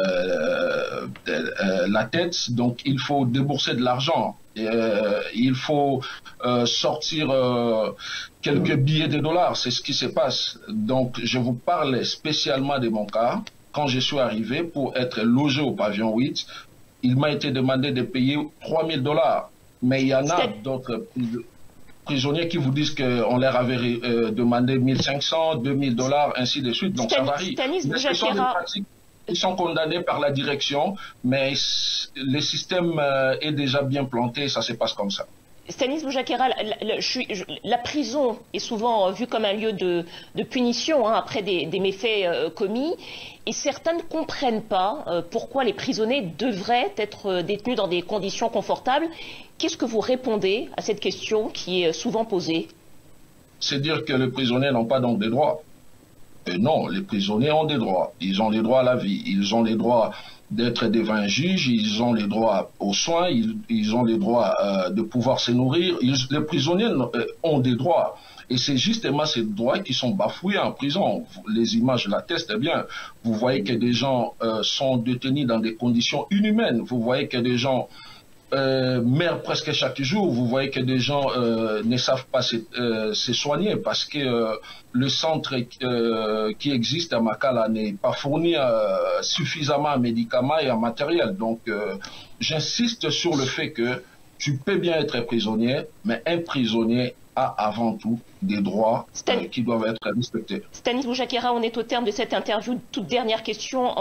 tête, donc il faut débourser de l'argent. Il faut sortir quelques billets de dollars, c'est ce qui se passe. Donc je vous parle spécialement de mon cas. Quand je suis arrivé pour être logé au pavillon 8, il m'a été demandé de payer 3 000 $. Mais il y en a d'autres prisonniers qui vous disent qu'on leur avait demandé 1500, 2000 $, ainsi de suite. Donc ça varie. Ce sont des pratiques qui sont condamnés par la direction, mais le système est déjà bien planté, ça se passe comme ça. Stanis Boujakera, la prison est souvent vue comme un lieu de punition après des méfaits commis, et certains ne comprennent pas pourquoi les prisonniers devraient être détenus dans des conditions confortables. Qu'est-ce que vous répondez à cette question qui est souvent posée? C'est dire que les prisonniers n'ont pas donc des droits. Et non, les prisonniers ont des droits. Ils ont les droits à la vie, ils ont les droits d'être devant un juge, ils ont les droits aux soins, ils ont les droits de pouvoir se nourrir. Les prisonniers ont des droits. Et c'est justement ces droits qui sont bafoués en prison. Les images l'attestent bien. Vous voyez que des gens sont détenus dans des conditions inhumaines. Vous voyez que des gens meurent presque chaque jour. Vous voyez que des gens ne savent pas se soigner parce que le centre qui existe à Makala n'est pas fourni suffisamment en médicaments et en matériel. Donc j'insiste sur le fait que tu peux bien être prisonnier, mais un prisonnier a avant tout des droits qui doivent être respectés. Stanis Boujakera, on est au terme de cette interview. Toute dernière question.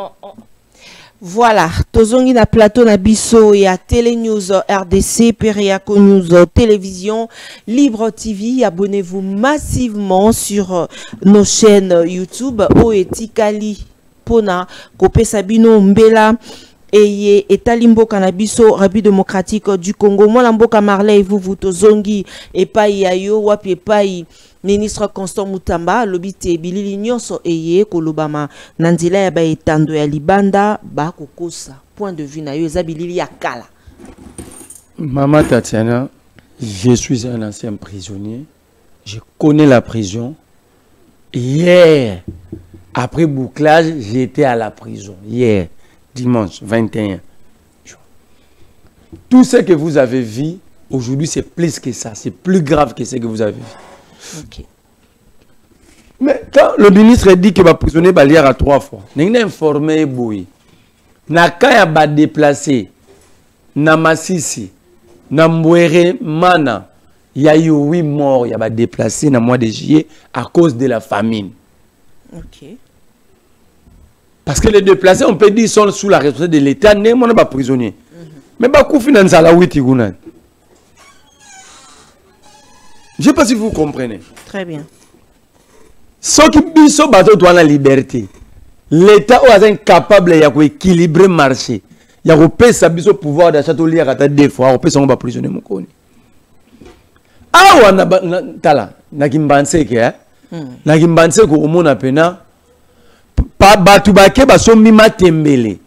Voilà, tozongi na plateau na biso ya Télé News RDC, Periaco News Télévision, Libre TV. Abonnez-vous massivement sur nos chaînes YouTube. Oetikali Pona, Kope Sabino Mbela, Eye Etalimbo Kanabiso, République démocratique du Congo. Moi, Mboka Marley, vous tozongi, Epai Yayo, Wapi Epai. Ministre Constant Moutamba, lobite bilili nyonso eye kolobama nandila ya ba etando ya libanda ba kokosa. Point de vue na yo eza bilili ya kala. Maman Tatiana, je suis un ancien prisonnier. Je connais la prison. Hier, après bouclage, j'étais à la prison. Hier, dimanche 21. Tout ce que vous avez vu, aujourd'hui, c'est plus que ça. C'est plus grave que ce que vous avez vu. Okay. Mais quand le ministre dit que va prisonnier va lire à 3 fois, il a informé Boui. Nakaya va déplacer, na Masisi, na Mbouere Mana, il y a eu 8 morts, il y a déplacé dans le mois de juillet à cause de la famine. Ok. Parce que les déplacés, on peut dire, sont sous la responsabilité de l'État, n'est pas prisonnier. Mais beaucoup financent à la 8. Je ne sais pas si vous comprenez. Très bien. Ce qui est dans la liberté, l'État est incapable d'équilibrer le marché. Il y a un pouvoir d'achat au lieu à 2 fois. Il y a un prisonnier. Ah, on a tala. Nakimbanse ke. Nakimbanse ko umona pena. Pa batubake basomi matembele.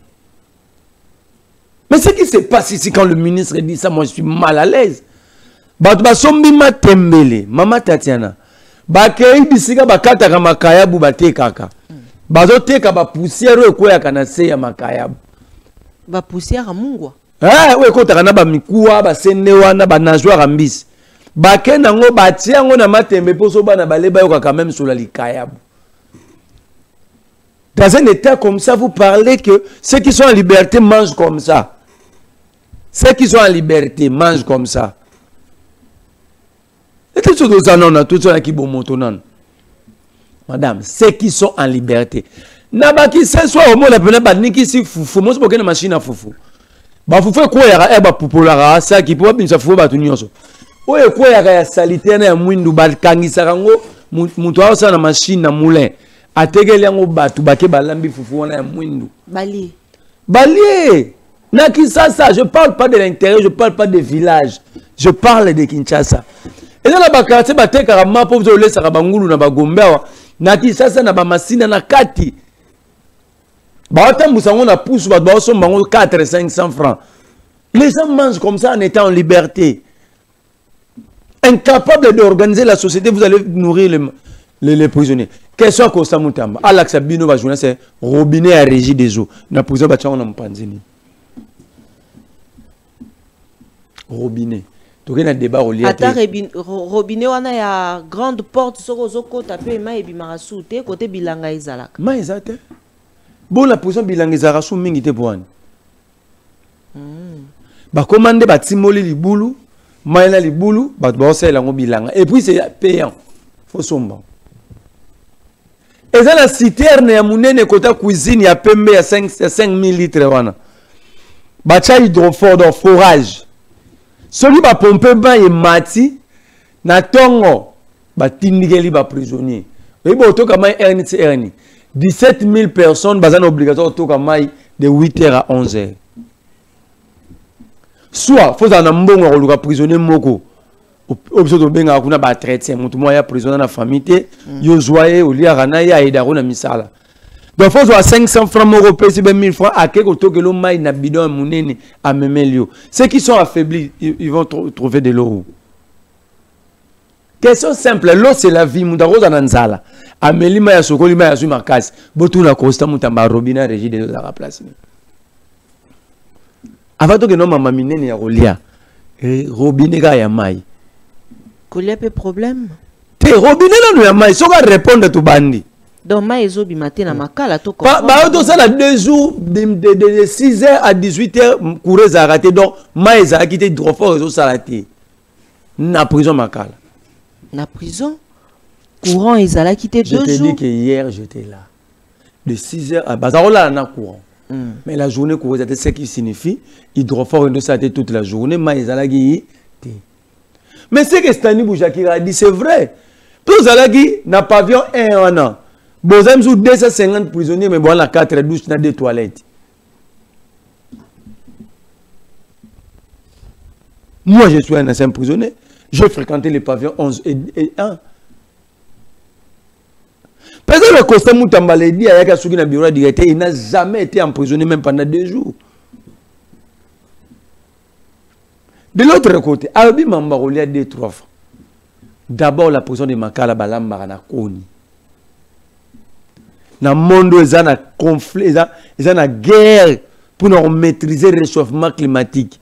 Mais ce qui se passe ici quand le ministre dit ça, moi je suis mal à l'aise. Batubasombi matembele, Mama Tatiana. Bakei bisika bakata makayabu batekaka. Bazoteka ba poussière ekoya kana se ya makayabu. Ba poussière a mungwa. Ah we ko takana ba mikuwa ba senewa na ba najwa rambisi. Bakena ngo batia ngo na matembe poso bana baleba yo quand même sur la likayabu. Dans un état comme ça, vous parlez que ceux qui sont en liberté mangent comme ça. Ceux qui sont en liberté mangent comme ça. tout ça qui bon motonan. Madame, ceux qui sont en liberté. Nabaki ce soit au moins la peine ba niki si fufu, moi c'est pour une machine à fufu. Ba fufu ko ya ba popolara ça qui peut bien ça fufu ba tout nyonso. Oye ko ya salite na mwindu ba kangisa rango mutu aso na machine na moulin. Ategeli yango batu bake balambi fufu wana ya mwindu. Bali. Na Kinshasa, je parle pas de l'intérieur, je parle pas des villages. Je parle de Kinshasa. Et dans la bakate bate karama pour vous laisser Bangulu na Bagombewa. Na Kinshasa na Bamasina na Kati. Ba musango na pousse ba so bango 400-500 francs. Les gens mangent comme ça en étant en liberté. Incapable d'organiser la société, vous allez nourrir les prisonniers. Question que ça Moutamba. Alex Abino va jouer c'est robinet à régie des eaux. Na prison ba tchanga na mpanzini. Robinet. Tu as un débat au lieu de robinet wana ya grande porte soko zoko tapé ma et bimarasute côté bilanga izalaka. Ma ezate. Bon la prison bilanga izarasu mingi te boani. Ba commande ba timoli libulu, maina libulu, ba bosela ngo bilanga et puis c'est payant. Faut somba. Et ça la citerne ya munene kota cuisine ya pembe ya 5000 litres wana. Ba cha hydrophore dans forage. Celui qui pompe ba et mati na tongo ba tindikeli ba prisonnier. Et bo to kama erni 17 000 personnes bazan obligatoire to kama de 8h à 11h. Soit faut en mbongo ko luka prisonnier moko. Obso to benga kuna ba traiter mutu moya prisonnier na famille yo joye olia rana ya idaro na misala. Donc faut avoir 500 francs moko pesi ben 1000 francs à quelque to que l'on maille na bidon munene à memelio. Ceux qui sont affaiblis, ils vont trouver de l'eau. Question simple, l'eau c'est la vie, mundaro zananzala. Ameli ma ya sokoli ma ya su makasi. Botu na costa mutamba robinet régie de la place. Avant que non mama minene ya rolia. Robinet ga ya mai. Kolia pe problème. Te robinet na ya mai, so va répondre to bandi. Donc, maïzo bimaté na makala to ko. Ba to ça 2 jours de 6h à 18h courir à rater donc maïza a quitté hydrophore réseau salaté. Na prison makala. Na prison courant ezala quitté 2 jours. Je te dis que hier j'étais là. De 6h à bazarola na courant. Mais la journée courir c'est ce qui signifie hydrophore réseau salaté toute la journée maïza la gi. Mais c'est que Stani Boujakira a dit c'est vrai. Tout Zalagi n'a pavillon 1 an. Bozem sous 250 prisonniers, mais bon, la 4 douches, n'a 2 toilettes. Moi, je suis un ancien prisonnier. J'ai fréquenté les pavillons 11 et 1. Parce que le Costa Moutambale dit à Yakasugi na bureau directeur, il n'a jamais été emprisonné, même pendant 2 jours. De l'autre côté, Albi Mambaroli a 2-3 fois. D'abord, la prison de Makala Balamba na Koni. Dans le monde, il y a un conflit, il y a une guerre pour nous maîtriser le réchauffement climatique.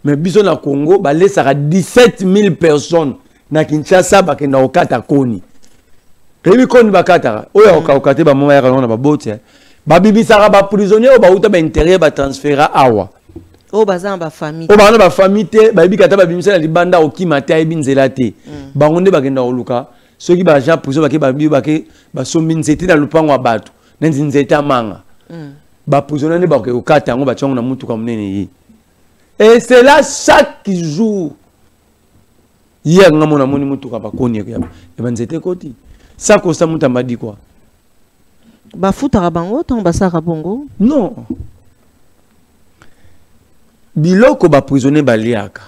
Mais bison na Congo, il y a 17 000 personnes na Kinshasa qui sont okata Koni. Rebi Koni bakata, oya okate ba mama ya na ba bote. Ba bibisara ba prisonnier ba uta ba intérêt ba transférer awa. O bazan ba famille. O ba na ba famille te, ba bibikata ba bimisa na libanda okimata ebinzela te. Ba ngonde ba kenda oluka. Ceux qui sont en prison, ils sont minzeti dans le pan ou abattu. Nzeti amanga. Ba prisonniers ba ke okata ngo ba tchongo na mutu comme nene. Et c'est là chaque jour. Hier ngamo na moni mutu ka ba koni ya ba nzete koti. Ça Costa Moutamba dit quoi? Ba futa bango ton basaka bongo? Non. Biloko ba prisonnier ba liaka.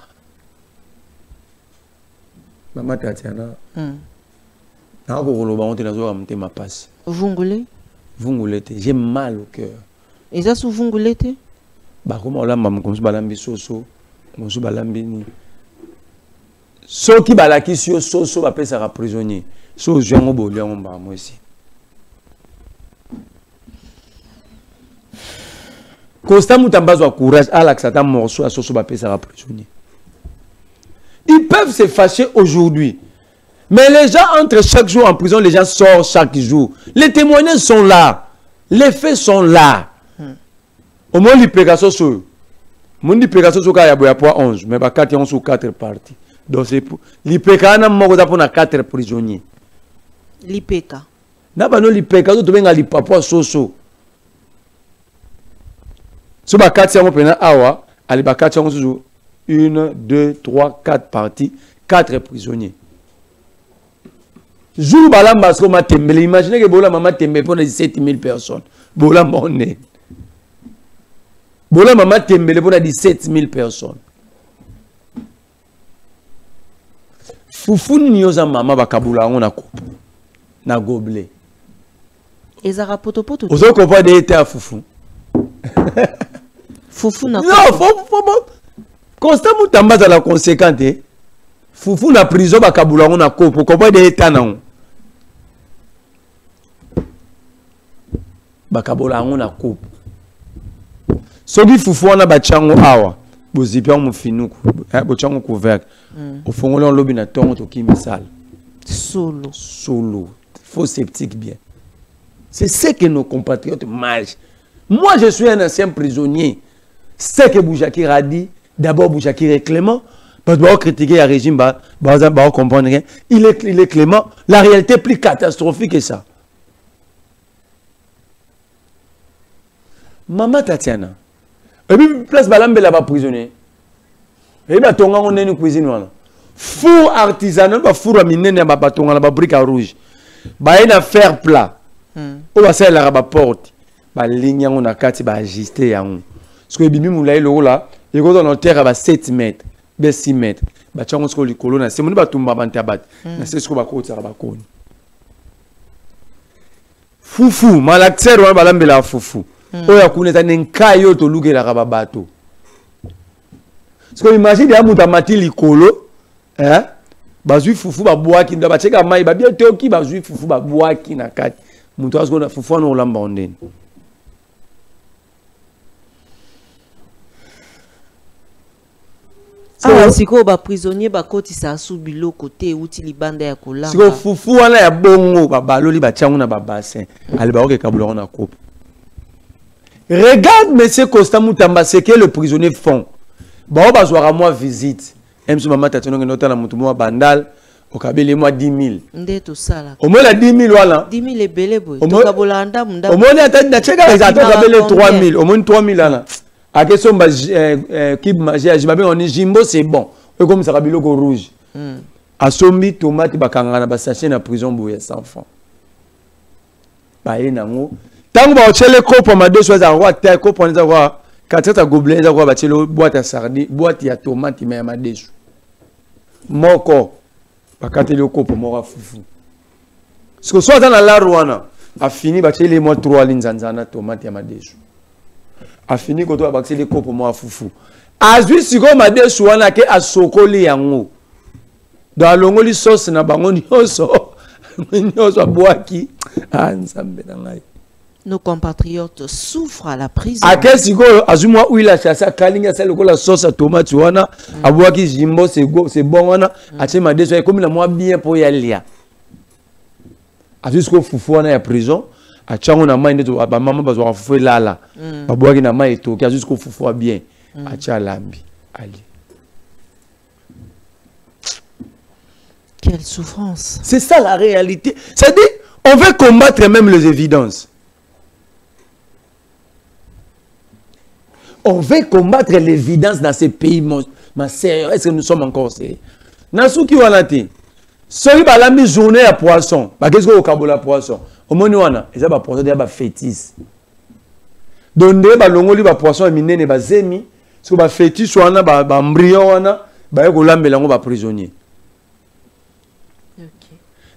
Mama Tatiana. Vungule? Vungulete. J'ai mal au cœur. Et ça sous Vungulete? Bah comment on l'a comme ça balambi soso, comme ça balambi ni. Ceux qui balaki sur soso va payer ça prisonnier. So jango bolia on ba moi ici. Costa Moutamba a courage à l'accent morceau à soso va payer ça prisonnier. Ils peuvent se fâcher aujourd'hui. Mais les gens entrent chaque jour en prison, les gens sortent chaque jour. Les témoignages sont là. Les faits sont là. Au moins, les pégasos sont. Mon dit pégasos sont 11, mais 4 sur 4 parties. Donc c'est pour l'IPK na moko pour 4 prisonniers. L'IPK. Na ba no l'IPK to benga lipapwa soso. So ba 4 yango pena awa, ali ba 4 yango soso 1 2 3 4 parties, 4 prisonniers. Jour balamba so matembele, imaginez que bola mama tembe pour 17 000 personnes. Bola monne. Bola mama tembele pour 17 000 personnes. Fufu ni yoza mama bakabula ngo na kopo. Na gobelet. Ezara potopoto. Ozo ko pas de été à fufu. Fufu na. Non, faut constant mutamba za la conséquente. Fufu na prison bakabula ngo na kopo, ko pas de été na. Bakabula ngo na kopo. Soki fufu wana bachango awa. Bozipia mufinuku, bochango couvert. Au fond on lobi na tongo to kimisal. Solo. Faux sceptique bien. C'est ce que nos compatriotes mangent. Moi je suis un ancien prisonnier. C'est que Bouchakir a dit, d'abord Bouchakir est clément, parce que critiquer le régime, comprendre rien. Il est clément. La réalité est plus catastrophique que ça. Maman Tatiana. Et puis, place balambe là-bas prisonnier. Et bien, ton gars, on est une cuisine. Four artisanal, four à mine, on a brique à rouge. Bah, il y a fer plat. On va faire la porte. Bah, ligne, on a 4, bah, ajuster. Parce que Bibi Moulay, le là, il y a un terre à 7 mètres, 6 mètres. Bah, tu as un colonne, c'est mon batumba bantabat. C'est ce qu'on va côté, ça va côté. Foufou, malakser, on va balambe la foufou. Oya kuneta nenkayo to luge la rababato. Parce que imagine ya mutamati likolo, hein? Bazui fufu ba boaki nda ba cheka mai ba bien toki bazui fufu ba boaki na kati. Muto asko na fufu na olamba ondeni. Siko ba prisonnier ba koti sa subilo côté outi libanda ya kolamba. Siko fufu wana ya bongo ba baloli ba changu na ba bassin. Ali ba oke kabula na coupe. Regarde, monsieur Costa Moutamba, ce que le prisonnier font. Bon, on va voir à moi visite. Même si maman t'a dit que notre Moutouma Bandal, au Kabele, moi 10 000. Au moins, la 10 000, voilà. 10 000 est belé, boy. Au moins, il y a 3 000. Au moins 3 000 là. À question, qui m'a dit, Jimbo, c'est bon. Comme ça, Kabilo rouge. À Sombi, tomate, bakangana, basaché na prison, bouillé sans fond. Bah, il y a un tant que tu as les coupes, ma deux choses à roi, tu as les coupes, on les a roi, quand tu as gobelet, tu as roi, tu as boîte à sardines, boîte à tomates, mais à ma deux. Mon corps, quand tu as les coupes, moi, foufou. Ce que soit dans la rouana, a fini, tu as les mois 3 lignes, zanzana, tomates, à ma deux. A fini, quand tu as les coupes, moi, foufou. A juste si comme ma deux, souana, qui a sokoli en haut. Dans l'ongoli sauce, na bangoni, oso, oso, boaki, ah, nzambe, nangai. Nos compatriotes souffrent à la prison. A quel sigo azuma où il a chassé kalinga c'est le la sauce à tomate wana aboua qui jimbo c'est bon wana a tché ma déçu comme la moi bien pour y aller. A jusqu'au foufou wana ya prison a tchango na mai ndeto ba maman bazwa foufou lala aboua qui na mai to qui a jusqu'au foufou bien a tcha lambi ali. Quelle souffrance. C'est ça la réalité. C'est-à-dire on veut combattre même les évidences. On veut combattre l'évidence dans ces pays, ma sœur. Est-ce que nous sommes encore sérieux? Nasuki wanati. Sori balami journée à poisson. Qu'est-ce que vous kabola poisson? Au moins wana, ils ont poisson des fétis. Donc ba longoli ba poisson minene ba zemi, so ba fétis wana ba embryon wana, ba yeko lambela ngo ba prisonnier. OK.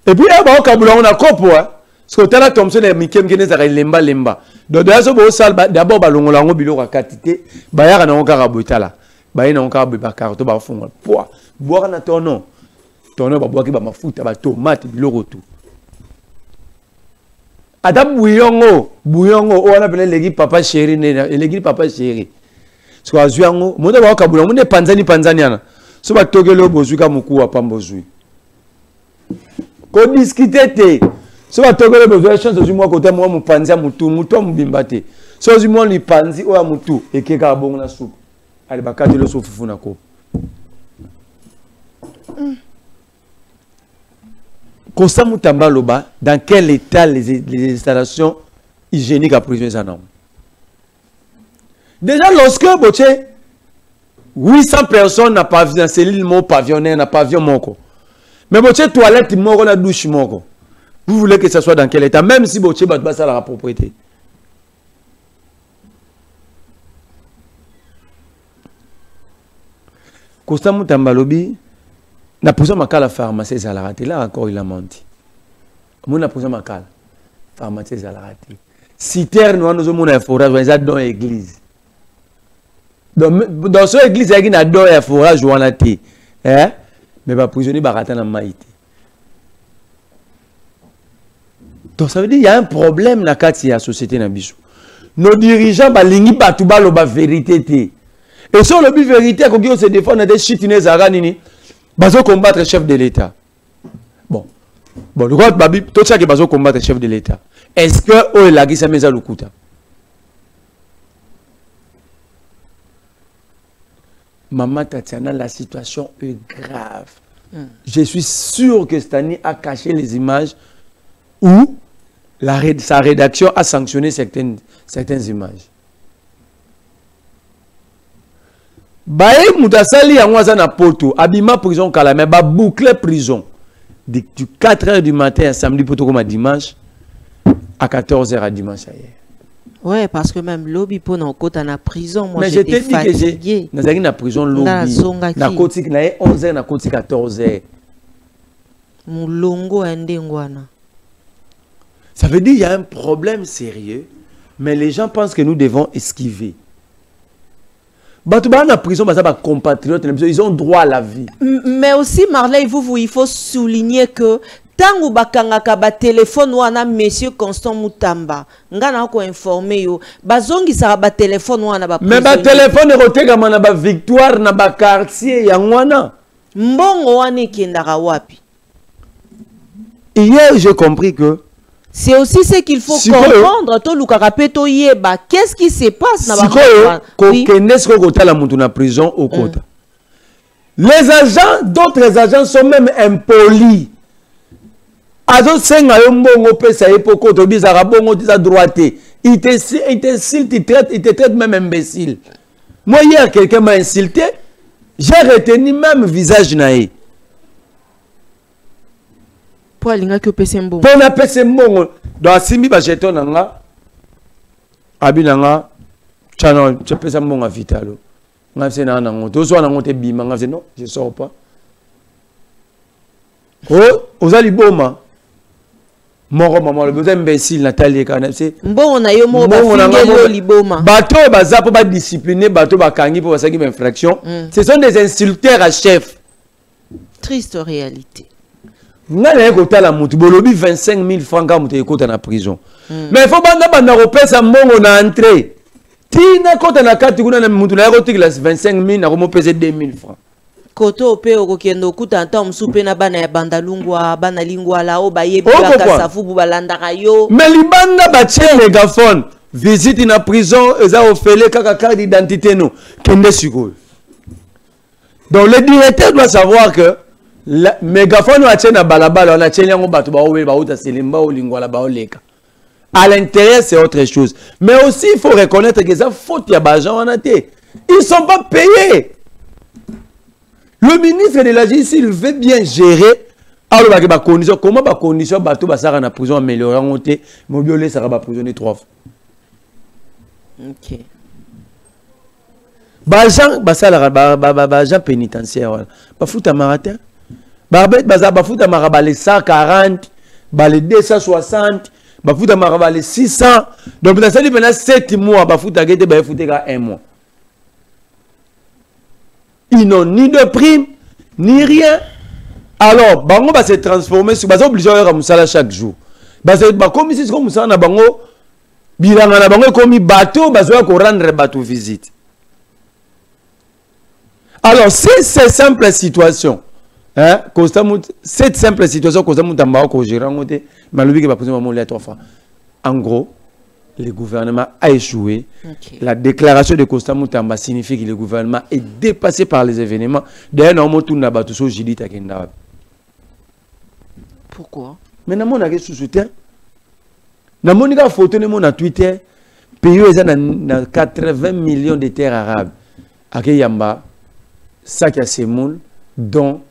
Et puis ba kabola on a kopo hein. Parce que tala Thompson et Mikem qui n'est lemba lemba. Donc d'abord balongola ngo biloko akatité, ba yaka na ngaka botala. Ba yena ngaka ba carton ba fonga. Poa, boire na tono. Tono ba boaki ba mafuta ba tomate biloko tout. Adam bouillongo, o wana pele legi papa chéri ne, legi papa chéri. So azuango, monde ba kabula, monde panzaniana. So ba togelo bozuka mukuwa pambozui. Ko discuter te. Si vous avez besoin de chance, vous avez besoin de panzi à moutou, moutou à moubimbate. Si vous avez besoin de panzi ou à moutou, et que vous avez besoin de soupe. Allez, vous avez besoin de soupe. Constant Moutamba Loba, dans quel état les installations hygiéniques à prison sont? Déjà, lorsque 800 personnes n'ont pas vu dans cellule mon pavillonnaire, n'a pas vu mon corps. Mais toilette, mon la douche, mon corps. Vous voulez que ça soit dans quel état? Même si Boché bat ça la propriété. Constant Moutamba Lobi, na prison makala la pharmacie ça l'a raté. Là encore il a menti. Mon na prison makala pharmacie ça l'a raté. Citerne nous avons mon forage dans l'église. Dans cette église il y a un forage ou en thé. Hein? Mais pas prisonnier barata na maïté. Donc ça veut dire il y a un problème dans la société na biso. Nos dirigeants balingi batuba lo ba vérité. Et sur le but vérité, quand on se défend, on a des chitines zaranini, bazo combattre le chef de l'État. Bon, le roi de Babi, tout ça qui bazo combattre le chef de l'État. Est-ce que on l'a dit ça mais à l'oukuta? Maman Tatiana, la situation est grave. Je suis sûr que Stani a caché les images où sa rédaction a sanctionné certaines images. Baye Moutasali a ouaza na poto, abima prison Kalame, ba boucler prison. Du 4h du matin à samedi poto comme à dimanche, à 14h à dimanche hier. Ouais, parce que même lobby pour nos côtes en prison, moi j'étais fatigué. Mais j'ai na prison lobby. Na côté na 11h na côté 14h. Mulongo ndengwana. Ça veut dire qu'il y a un problème sérieux, mais les gens pensent que nous devons esquiver. En prison, compatriotes, ils ont droit à la vie. Mais aussi, Marley, il faut souligner que tant que bakangaka ba téléphone wana monsieur Constant Moutamba, ngana ko informer yo, bazongi sa ba téléphone wana ba. Mais ba téléphone roteka mana ba victoire na ba quartier ya ngwana. Mbongo wana kendaka wapi? Hier, j'ai compris que c'est aussi ce qu'il faut comprendre. Qu'est-ce qui se passe dans la prison au quota. Les agents, d'autres agents sont même impolis. Ils te traitent même imbécile. Moi, hier, quelqu'un m'a insulté. J'ai retenu même visage naïf. Pour aller que pese mbongo. Pour na pese mbongo. Dans simbi ba jeton nanga. Abinanga. Chano, je pese mbongo vitalo. Ngafse na nango. Tozo na ngote bima ngafse non, je sors pas. Oh, ozali boma. Moro maman le besoin imbécile Nathalie kana c'est. Mbongo na yo mo ba fingelo liboma. Bato baza po ba discipliner, bato ba kangi po basaki ba infraction. Ce sont des insulteurs à chef. Triste réalité. Nga na yeko la mutu bolobi 25 000 francs ka mutu ekota na prison. Mais il faut banda repesa mbongo na entrée. Tina kota na kati kuna na mutu na yeko tikila 25 000 na komo pesa 2 000 francs. Koto pe okokendo kuta nta msupe na bana ya bandalungwa bana lingwa la o bayebi ka safubu balanda kayo. Mais libanda ba tie mégaphone visite na prison eza ofele kaka carte d'identité no kende sikoyo. Donc le directeur doit savoir que la mégaphone a tient na balabala on a tient yango bato ba owe ba uta selimba o lingwala ba oleka. À l'intérieur c'est autre chose. Mais aussi il faut reconnaître que ça faute ya ba gens on a té. Ils sont pas payés. Le ministre de la Justice il veut bien gérer alors ba condition comment ba condition bato ba sara na prison améliorer ngoté mobiolé sara ba prisonnier 3 fois. OK. Ba gens ba sala ba gens pénitentiaire ba futa maratin. Barbet baza bafuta maraba les 140, les 260, bafuta maraba les 600. Donc dans cette pendant 7 mois bafuta gete bafuta 1 mois. Ils n'ont ni de prime ni rien. Alors bango va se transformer sur baza obligé à musala chaque jour. Baza ba comme si comme musala na bango bilanga na bango comme bateau bazo ko rendre bateau visite. Alors c'est cette simple situation. Hein? Cette simple situation, en gros, le gouvernement a échoué. La déclaration de Constant Moutamba signifie que le gouvernement est dépassé par les événements. D'ailleurs, pourquoi? Mais nous avons sous-soutien. Nous avons une photo de Twitter. Pays a 80 millions de terres arabes. Yamba, Sakia Semoul, dont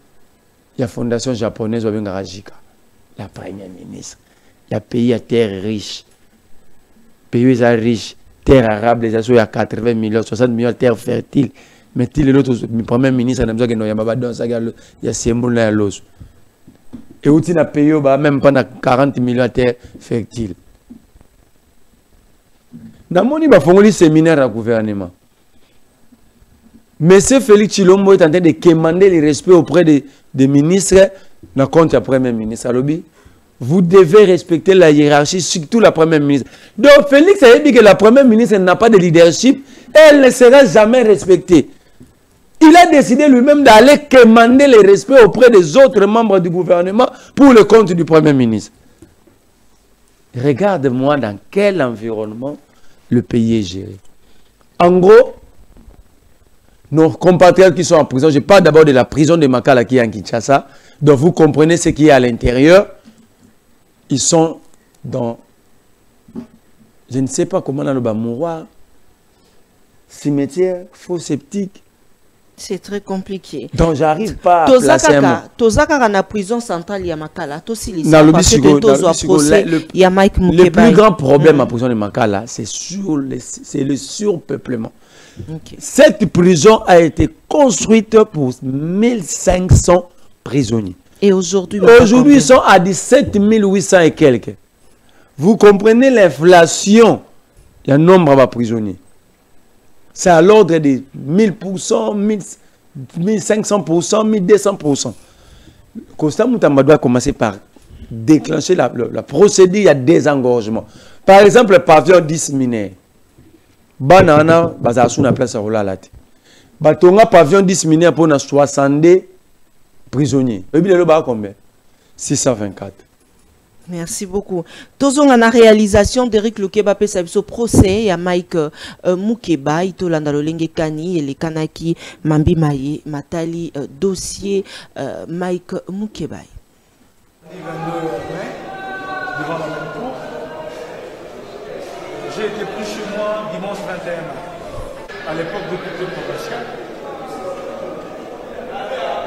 la fondation japonaise la première ministre. Il y a pays à terre riche. Pays riche, terre arabe, les assos, il y a 80 millions, 60 millions de terres fertiles. Mais l'autre, le premier ministre, il y a Semoul et l'os. Et où il y a pays, même pendant 40 millions de terres fertiles. Dans mon niveau, il y a un séminaire au gouvernement. Monsieur Félix Chilombo est en train de demander le respect auprès des ministres, dans le compte du Premier ministre. Vous devez respecter la hiérarchie, surtout la Première ministre. Donc Félix a dit que la Première ministre n'a pas de leadership, elle ne sera jamais respectée. Il a décidé lui-même d'aller demander le respect auprès des autres membres du gouvernement pour le compte du Premier ministre. Regarde-moi dans quel environnement le pays est géré. En gros, nos compatriotes qui sont en prison, je parle d'abord de la prison de Makala qui est en Kinshasa, donc vous comprenez ce qui est à l'intérieur. Ils sont dans, je ne sais pas comment dans le bas mouroir, cimetière, faux sceptique. C'est très compliqué. Donc j'arrive pas à placer un mot. Tozaka na prison centrale ya Makala, le plus grand problème à prison de Makala, c'est le surpeuplement. Okay. Cette prison a été construite pour 1500 prisonniers. Et aujourd'hui, ils sont à 17 800 et quelques. Vous comprenez l'inflation, le nombre de prisonniers. C'est à l'ordre de 1000%, 1500%, 1200%. Constant Moutamba doit commencer par déclencher la procédure, il y a des engorgements. Par exemple, le pavillon 10 mineurs. Banana, Bazasuna place à Rolalate. Batonga pavillon 10 mineurs pour 62 prisonniers. Et bien, le bas combien? 624. Merci beaucoup. Tozong na réalisation d'Eric Lukeba pe sabiso procès ya Mike Mukeba itolanda lolenge kani ele kanaki mambi maye matali dossier Mike Mukeba. Devant la même cour, j'ai été pris chez moi dimanche 21 mai, à l'époque de culture provinciale.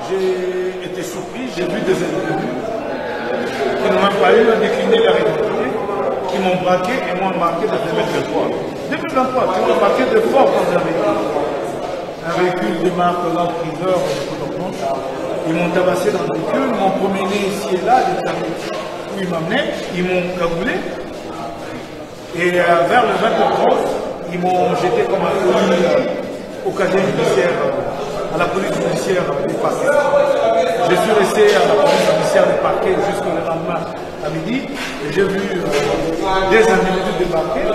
J'ai été surpris, j'ai vu des individus qui n'ont même pas eu à décliner la réalité, qui m'ont braqué et m'ont embarqué dans 2023. 2023, qui m'ont embarqué de fort dans un véhicule. Un véhicule de marque Land Cruiser, ils m'ont tabassé dans le véhicule, m'ont promené ici et là, où ils m'amenaient, ils m'ont cagoulé. Et vers le 20h30, ils m'ont jeté comme un colis au casier judiciaire, à la police judiciaire du parquet. Je suis resté à la police judiciaire du parquet jusqu'au lendemain à midi. Et j'ai vu des individus débarquer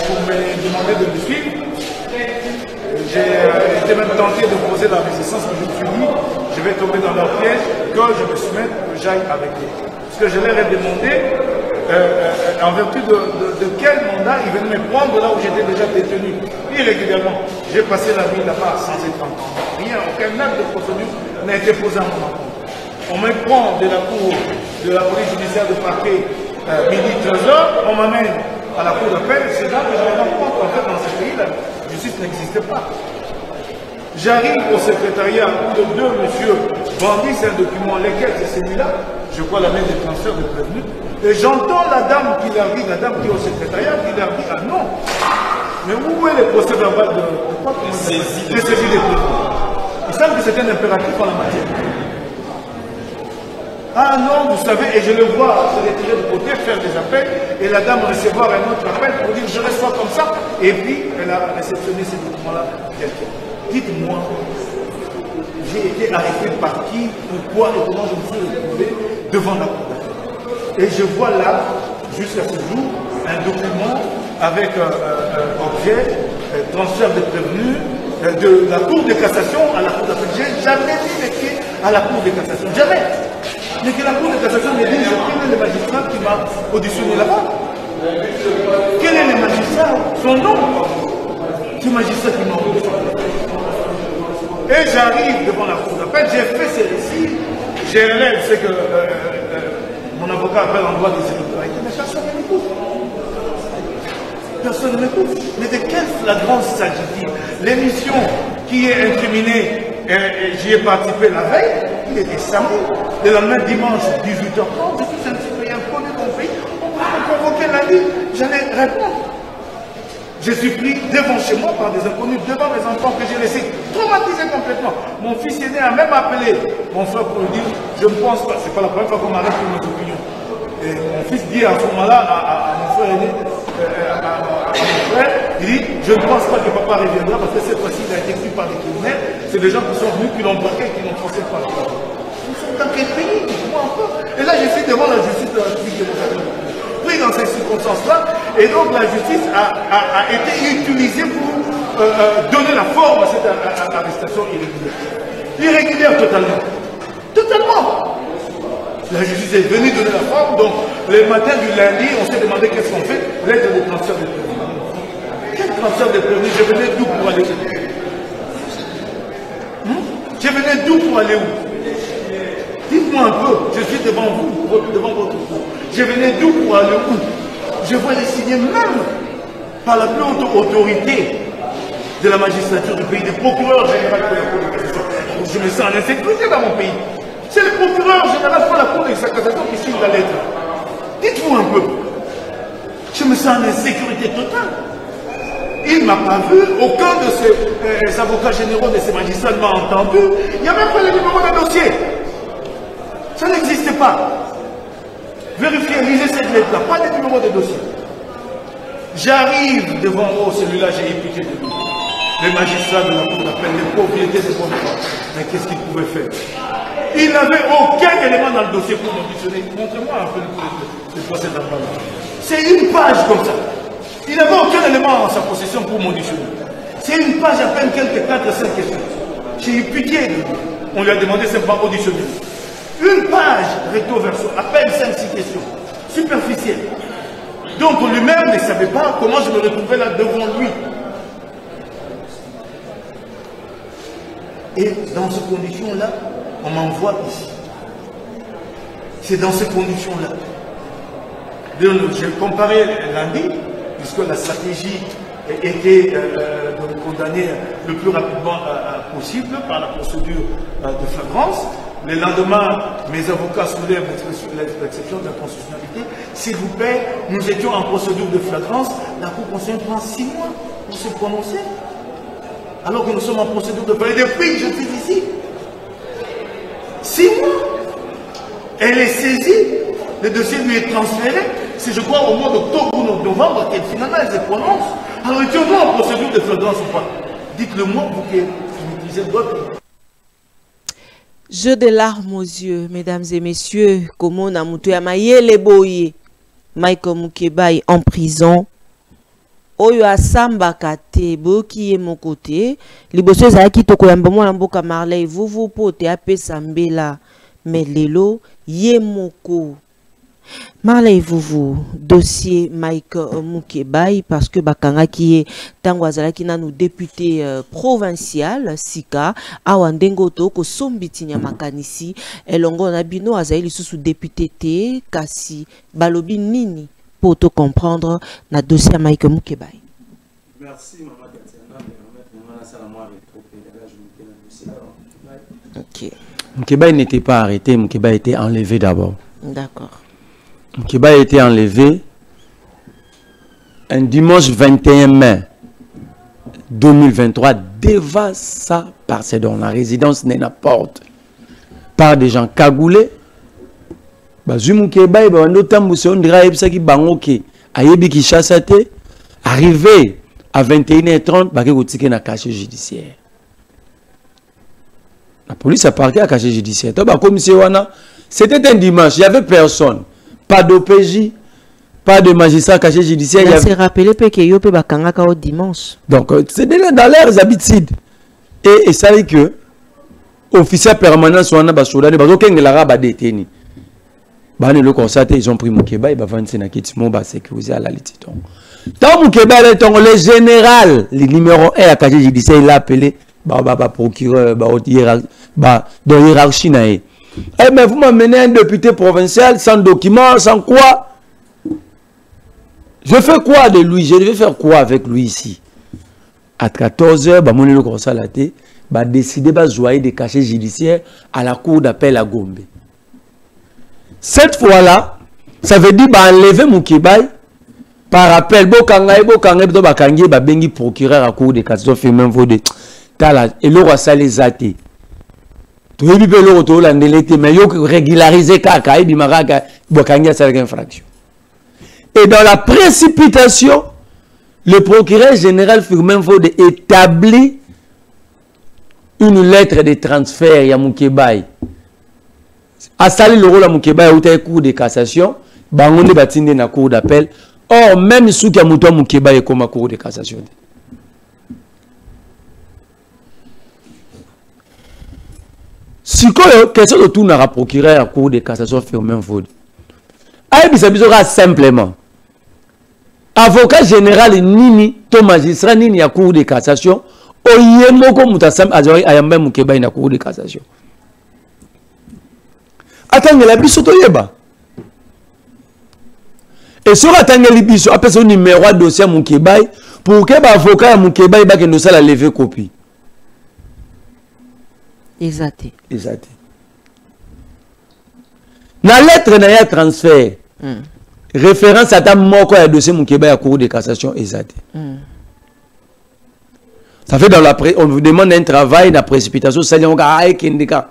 pour me demander de me suivre. J'ai été même tenté de poser la résistance, mais je me suis dit, je vais tomber dans leur piège, que je me soumette, que j'aille avec eux. Parce que je leur ai demandé en vertu de quel mandat ils venaient me prendre là où j'étais déjà détenu irrégulièrement. J'ai passé la vie là-bas sans être entendu. Rien, aucun acte de procédure n'a été posé à mon encontre. On me prend de la cour de la police judiciaire de parquet midi 13h, on m'amène à la cour d'appel, c'est là que je me rends compte qu'en fait dans ce pays, la justice n'existe pas. J'arrive au secrétariat où le deux monsieur brandissent un document, lequel c'est celui-là, je vois la main des transferts de prévenus, et j'entends la dame qui leur dit, la dame qui est au secrétariat, qui leur dit, ah non, mais où est le procès verbal de quoi? De saisie des prévenus. Il semble que c'est un impératif en la matière. Ah non, vous savez, et je le vois se retirer de côté, faire des appels, et la dame recevoir un autre appel pour dire je reçois comme ça, et puis elle a réceptionné ces documents-là. Dites-moi, j'ai été arrêté par qui, pourquoi et comment je me suis retrouvé devant la cour d'appel. Et je vois là, jusqu'à ce jour, un document avec objet, transfert de prévenus, de la cour de cassation à la cour d'appel. J'ai jamais mis les pieds à la cour de cassation, jamais. Mais que la cour de cassation me dit, je connais le magistrat qui m'a auditionné là-bas. Quel est le magistrat? Son nom. Ce magistrat qui m'a envoyé. Et j'arrive devant la cour d'appel, j'ai fait ces récits, j'ai relève ce que mon avocat appelle en droit des irrégularités, mais personne ne m'écoute. Personne ne m'écoute. Mais de quelle flagrance s'agit-il? L'émission qui est incriminée, j'y ai participé la veille, il était samedi, le lendemain dimanche 18h30, je suis un citoyen connu de mon pays, on m'a convoqué lundi, j'allais répondre. Je suis pris devant chez moi par des inconnus, devant mes enfants que j'ai laissés traumatisés complètement. Mon fils aîné a même appelé mon frère pour lui dire, je ne pense pas, c'est pas la première fois qu'on m'arrête pour mes opinions. Et mon fils dit à ce moment-là à mon frère aîné, à mon frère, il dit, je ne pense pas que papa reviendra parce que cette fois-ci il a été pris par des criminels, c'est des gens qui sont venus, qui l'ont braqué, qui l'ont forcé par là. Nous sommes dans quel pays? Moi encore. Et là je suis devant la justice de la République démocratique. Pris dans ces circonstances-là, et donc la justice a été utilisée pour donner la forme à cette arrestation irrégulière. Irrégulière totalement. Totalement. La justice est venue donner la forme, donc le matin du lundi, on s'est demandé qu'est-ce qu'on fait, l'aide de transfert de prévenus. Quel transfert de prévenus? Je venais d'où pour aller où? Je venais d'où pour aller où? Dites-moi un peu, je suis devant vous, devant votre cour. Je venais d'où pour aller où? Je vois les signer même par la plus haute autorité de la magistrature du pays, des procureurs généraux de la Cour de cassation. Je me sens en insécurité dans mon pays. C'est le procureur général de la Cour de cassation qui signe la lettre. Dites-vous un peu. Je me sens en insécurité totale. Il ne m'a pas vu, aucun de ces avocats généraux, de ces magistrats ne m'a entendu. Il n'y a même pas le numéro de dossier. Ça n'existe pas. Vérifiez, lisez cette lettre-là, pas de numéro de dossier. J'arrive devant eux, celui-là, j'ai eu pitié de lui. Les magistrats de la Cour d'appel, les propriétés de bonne foi. Mais qu'est-ce qu'ils pouvaient faire? Ils n'avaient aucun élément dans le dossier pour m'auditionner. Montrez-moi un peu le procès d'enfant. C'est une page comme ça. Il n'avait aucun élément en sa possession pour m'auditionner. C'est une page à peine quelques 4-5 questions. J'ai eu pitié de lui. On lui a demandé simplement auditionner. Une page recto verso, à peine 5-6 questions, superficielles. Donc lui-même ne savait pas comment je me retrouvais là devant lui. Et dans ces conditions-là, on m'envoie ici. C'est dans ces conditions-là. J'ai comparé lundi, puisque la stratégie était de condamner le plus rapidement possible par la procédure de flagrance. Le lendemain, mes avocats soulèvent l'exception de la constitutionnalité. S'il vous plaît, nous étions en procédure de flagrance. La Cour constitutionnelle prend 6 mois pour se prononcer. Alors que nous sommes en procédure de flagrance. Et depuis que je suis ici, 6 mois. Elle est saisie, le dossier lui est transféré. C'est, je crois, au mois d'octobre ou novembre qu'elle finalement elle se prononce. Alors étions-nous en procédure de flagrance ou pas? Dites-le-moi, vous qui utilisez le droit. Jeu de larmes aux yeux, mesdames et messieurs, comment on a monté à Mayele Boye, Michael Mukebai en prison. Oyo asamba kate, boki est mon côté. Liboso zaki toko yambamo na mboka Marley, vous pote ape sambela, mais lelo yemoko. Marley vous dossier Mike Mukebai parce que bakanga qui est tangwazala qui na nous député provincial sika awandengo to ko sombitinya makanisi elongo na bino azaili sous député te kasi balobi nini pour te comprendre na dossier Mike Mukebai. Merci maman Tatiana. OK. Mukebai n'était pas arrêté, Mukebai était enlevé d'abord. D'accord. Mukebai a été enlevé un dimanche 21 mai 2023 devant sa parcelle dans la résidence Nena Porte par des gens cagoulés. Mukebai arrivé à 21h30 na cachet judiciaire. La police a parqué à cachet judiciaire. C'était un dimanche, il n'y avait personne. Pas d'OPJ, pas de magistrat caché judiciaire. Il s'est rappelé que Yope Bakangaka au dimanche. Donc, c'est dans leurs habitudes. Et ça dit que officier permanent soit un basoda, il y a le constaté, ils ont pris Moukeba, ils vont vendre na kitimo ba sécuriser à la lititon. Tant Moukeba le général, le numéro 1 à casier judiciaire, il a appelé procureur dans hiérarchie na. Eh mais vous m'amenez un député provincial sans document, sans quoi? Je fais quoi de lui? Je vais faire quoi avec lui ici? À 14h, le constaté, décider de jouer des cachets judiciaires à la cour d'appel à Gombe. Cette fois-là, ça veut dire enlever Moukeba par appel. Bengi procureur à cour de cassation fait même vaut de tala et le roi ça les a été. Tout le monde mais yo régulariser kaka et bimaka bokangia ça avec infraction. Et dans la précipitation, le procureur général Firmin Fode établit une lettre de transfert à Moukeba. A sali le rôle à Moukeba ou cour de cassation, bangonde batinde na cour d'appel. Or, même sous qu'il y a Moukeba est comme cour de cassation. Si question de tout n'a procureur à cour de cassation Firmin Fode. Aïe, ça simplement. Avocat général nini, ton magistrat nini à cour de cassation, oyemoko mutasam azori ayamba Moukeba na cour de cassation. Attendez la biso to yeba. Et sur attendez les biso après son numéro de dossier Moukeba pour que l'avocat Moukeba ba que nous ça la lever copie. Exact. La lettre n'a pas transfert. Référence à ta mort à dossier Moukeba à cour de cassation exact. Ça fait dans la on vous demande un travail la précipitation ça dit on a kindika.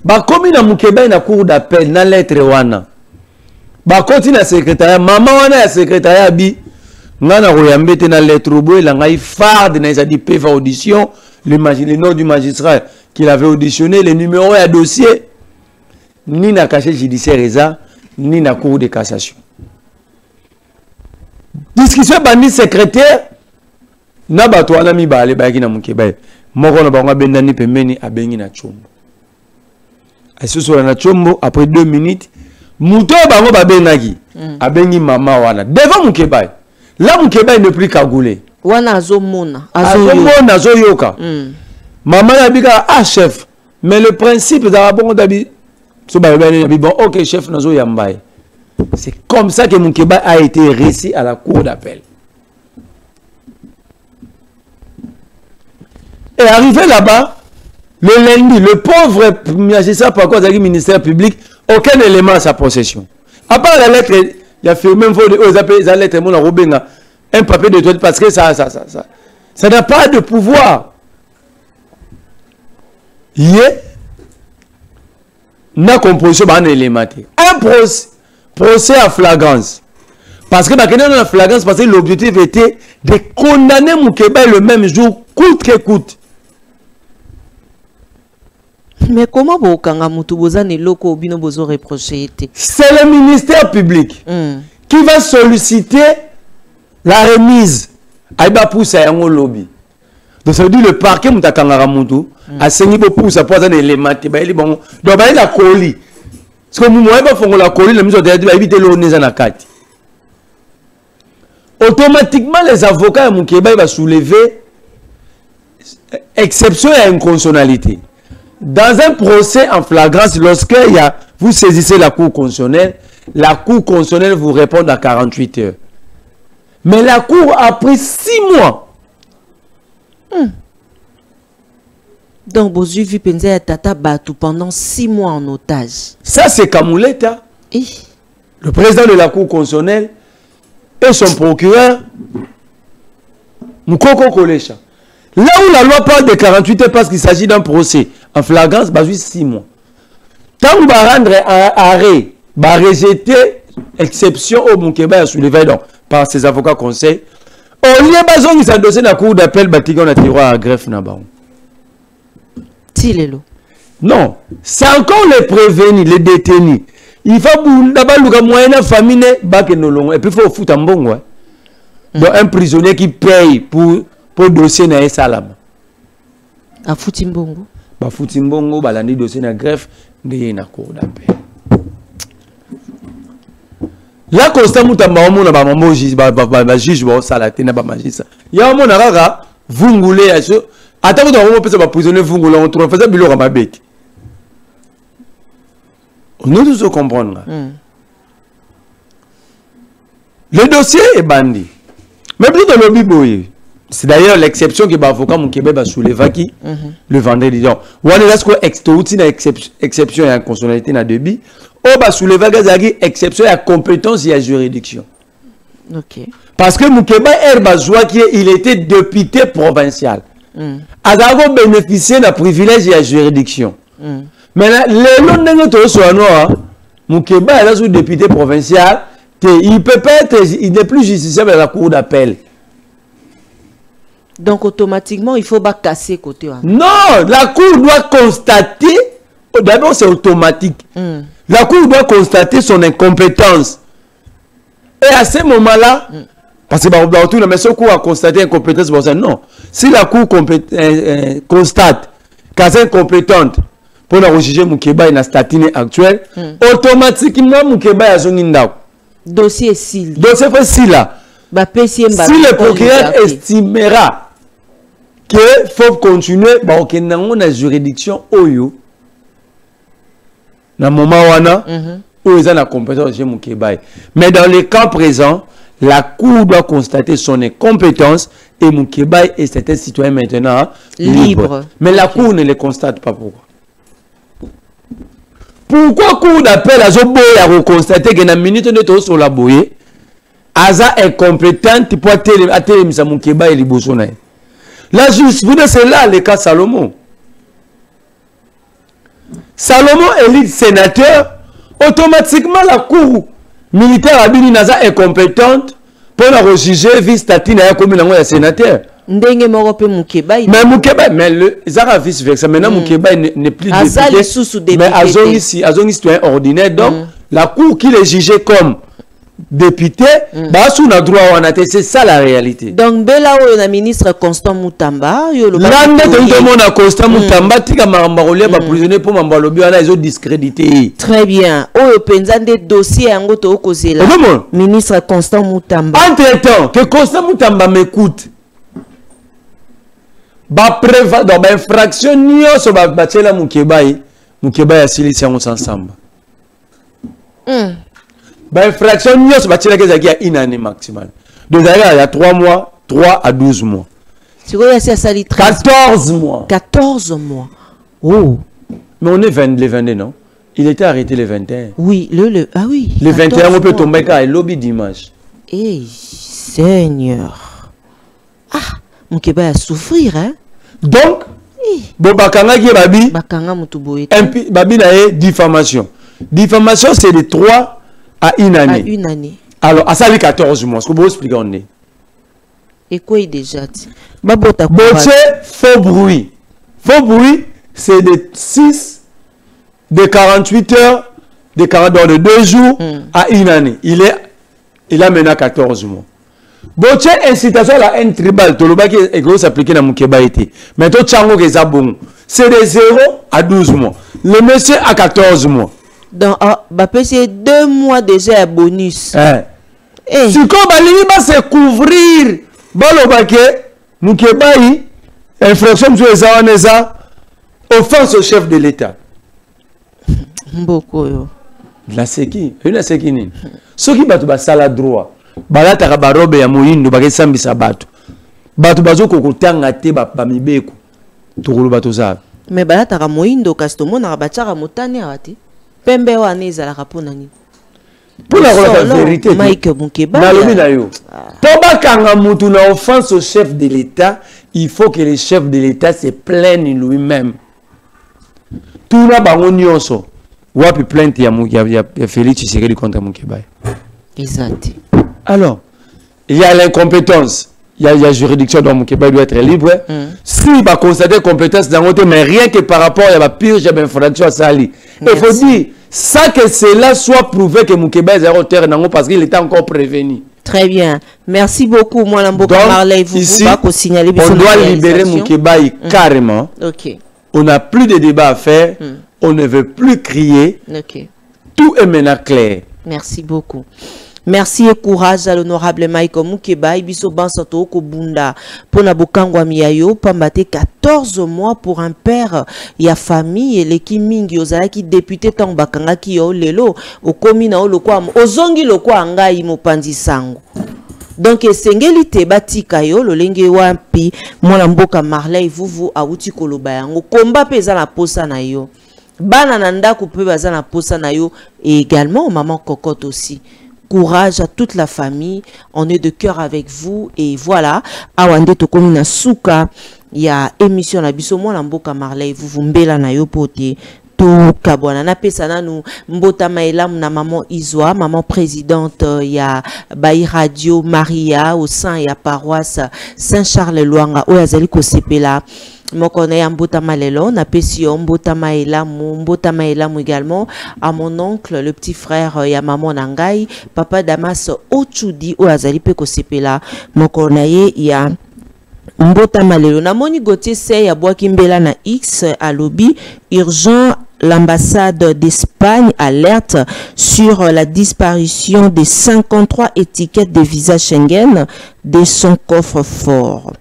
Ba comme na Moukeba na cour d'appel na lettre wana. Ba continue na secrétariat maman wana ya secrétariat bi ngana royambete na lettre boy la ngai farde na ça dit PV audition le nom du magistrat qu'il avait auditionné le numéro à dossier ni na cachet judiciaire eza ni na cour de cassation. Discussion bandi secrétaire na bato wana mi bale ba na Moukeba moko na bango bendani pembeni abengi na chombo. Aisuso na chombo après 2 minutes muto bango babenaki abengi mama wana devant Moukeba. Là Moukeba ne plus cagoulé. Wana azomona azoyoka. Maman a dit ah chef mais le principe d'abord d'habi bon OK chef nazo yambaye. C'est comme ça que Moukeba a été réussi à la cour d'appel. Et arrivé là-bas, le lundi, le pauvre magistrat, par cause du ministère public, aucun élément à sa possession. À part la lettre, il a fait même la lettre, un papier de toilette, parce que ça n'a pas de pouvoir. N'a composition un élément. Un procès à flagrance. Parce que dans la flagrance, parce que l'objectif était de condamner Moukeba le même jour, coûte que coûte. Mais comment vous avez reproché? C'est le ministère public qui va solliciter la remise. Aïba pousse à un lobby. Donc ça veut dire le parquet Moutakangara Moutou a saigné pour pousser à poser un élément. Donc il y a la colis. Parce que nous avons la colis, la mise en tête, éviter l'eau dans carte. Automatiquement, les avocats à Moukeba vont soulever exception et inconsonnalité. Dans un procès en flagrance, lorsque vous saisissez la Cour constitutionnelle vous répond à 48 heures. Mais la Cour a pris 6 mois. Donc, vous avez vu Tata Batou pendant 6 mois en otage. Ça, c'est Kamouleta. Le président de la Cour constitutionnelle et son procureur, Moukoko Kolecha. Là où la loi parle de 48 heures parce qu'il s'agit d'un procès en flagrance, bah, 6 mois. Tant qu'on va rendre arrêt, va rejeter exception au Moukeba soulevé par ses avocats conseils. Au lieu de il s'est dossier dans la cour d'appel, on a tiré à greffe. Non, c'est encore les prévenus, les détenus. Il faut d'abord le moyen de famille, et puis il faut foutre un bon. Donc un prisonnier qui paye pour dossier na salam. A Futimbongo. Ba Futimbongo balandi dossier na greffe de na cour d'appel. Là, constat Moutamba, on a un juge, salaté, n'a pas magistrat. Il y a un moment, vous voulez, attends, on peut se prisonnier, vous voulez, on trouve, faisait bilou à ma bec. Nous devons comprendre. Le dossier est bandit. Mais plus de lobby boy. C'est d'ailleurs l'exception que l'avocat Moukébé va soulever qui le vendredi. Donc, on est là, c'est une exception et une consonnalité dans débit. On va soulever une exception et une compétence et une juridiction. Ok. Parce que Moukébé il était député provincial. Il a bénéficié d'un privilège et de la juridiction. Maintenant, les noms de notre soir, Moukébé est député provincial. Il peut pas être, il n'est plus justiciable à la cour d'appel. Donc automatiquement, il faut pas casser côté. Non, la cour doit constater, d'abord c'est automatique. La cour doit constater son incompétence. Et à ce moment-là, parce que la mais cour a constaté incompétence, non. Si la cour constate qu'elle est incompétente pour la juger Moukeba et la statine actuelle, automatiquement Moukeba a son indao. Dossier est s'il. Dossier est s'il là. Si le procureur estimera qu'il faut continuer, il y a une juridiction oyo. Dans le moment où ils ont la compétence de Moukeba. Mais dans le cas présent, la Cour doit constater son incompétence et Moukeba est certain citoyen maintenant libre. Mais la Cour ne le constate pas. Pourquoi Cour d'appel a reconstaté que dans la minute de tout sur la boye, Aza est compétente pour atteindre Moukeba et Libosona. La justice, c'est là le cas Salomon. Salomon élit sénateur, automatiquement la Cour militaire à Bini Naza est compétente pour la rejuger vice-statine à la commune de sénateur. Mais Moukeba, mais le Zara vice-versa. Maintenant, Moukeba n'est plus député. Mais Azongi citoyen ordinaire. Donc, la Cour qui est jugée comme député, c'est ça la réalité. Donc, Bela ou le ministre Constant Moutamba, Constant Moutamba, tika marambarolia ba prisonnier pour mambalobi ana ils ont discrédité. Très bien. Oyo penza des dossiers en goto okozela. Ministre Constant Moutamba. Entre-temps, que Constant Moutamba m'écoute. Dans l'infraction, nous avons battu la Moukeba et Silisi ensemble. Dans l'infraction, nous avons battu la une année maximale. Donc, il y a 3 mois, 3 à 12 mois. 14 mois. 14 mois. Oh. Mais on est le 22, non? Il était arrêté le 21. Oui, ah oui. Le 21, on peut tomber car il lobby dimanche. Eh, Seigneur. Ah, Moukeba a souffrir, hein? Donc, bon, bakanga qui est babi, babi na diffamation. Diffamation, c'est de 3 à 1 année. À 1 année. Alors, à ça, les 14 mois. Est-ce que vous expliquez on est? Et quoi il déjà dit? Faux bruit. Faux bruit, c'est de 6, de 48 heures, de 40 heures, de 2 jours à 1 année. Il a maintenant 14 mois. Boche incitation à la haine tribale, tout le monde est gros s'appliquer dans Moukeba été. Mais tout Tchango qui est bon. C'est de 0 à 12 mois. Le monsieur a 14 mois. Donc, c'est 2 mois déjà à bonus. Si comme Balini va se couvrir, Balobake, Moukeba, infraction sur les Awanesa, offense au chef de l'État. Beaucoup. La Seki, la Seki. Ceux qui battent la droit. Balata barobe ya moyindo bakesambisa bato bazo kokotanga te ba mibeko tukulu bato za mais balata moyindo kastomo na bataka motane awate pembe wana ezala kapona ni pour la vérité Mike Moukeba na lobi na yo to bakanga mutu na offense au chef de l'État, il faut que le chef de l'État se plaigne lui-même. Tout na bango nyonso wapi plainte ya Félix Tshisekedi contre Moukeba. Exact. Alors, il y a l'incompétence, il y a la juridiction dont Moukeba doit être libre. Si il va constater compétence dans l'autre, mais rien que par rapport à la pire infraction à Sali. Il faut dire, ça que cela soit prouvé que Moukeba est auteur parce qu'il était encore prévenu. Très bien. Merci beaucoup, moi, Marley. Ici, on doit libérer Moukeba carrément. Ok. On n'a plus de débat à faire. On ne veut plus crier. Ok. Tout est maintenant clair. Merci beaucoup. Merci et courage à l'honorable Mike Mukeba, Ibiso Bansato Kobunda, Pona Bokangwa Miayo, Pambate 14 mois pour un père, ya famille, et l'équipe Mingi, Ozalaki député Tambakanga ki yo lelo, Okomina o lokwa, Ozongi lokwa anga imo pandi sango. Donc, Sengeli te batika yo, lolenge wampi, Mwana Mboka Marley, vuvu, Awuti Kolobayango, Komba peza na posa na yo. Bana nanda coupe baza na posa na yo, et également maman Cocotte aussi. Courage à toute la famille, on est de cœur avec vous et voilà, awande tokomina suka, il y a émission na biso Mwana Mboka Marley, vous mbela na yo pote to kabwana na pesa nanu mbota maelamu na maman Izwa, maman présidente ya Bayi Radio Maria au sein ya paroisse Saint-Charles Luanga o yazali ko sepela. Mokone ya mbota malelo na pesio mbota maelamu également à mon oncle le petit frère ya maman nangai papa Damas Ochudi o azali pe ko sepela mokone ye ya mbota malelo na moni Gauthier se ya bwaki mbela na X à lobby urgent. L'ambassade d'Espagne alerte sur la disparition des 53 étiquettes de visa Schengen de son coffre-fort.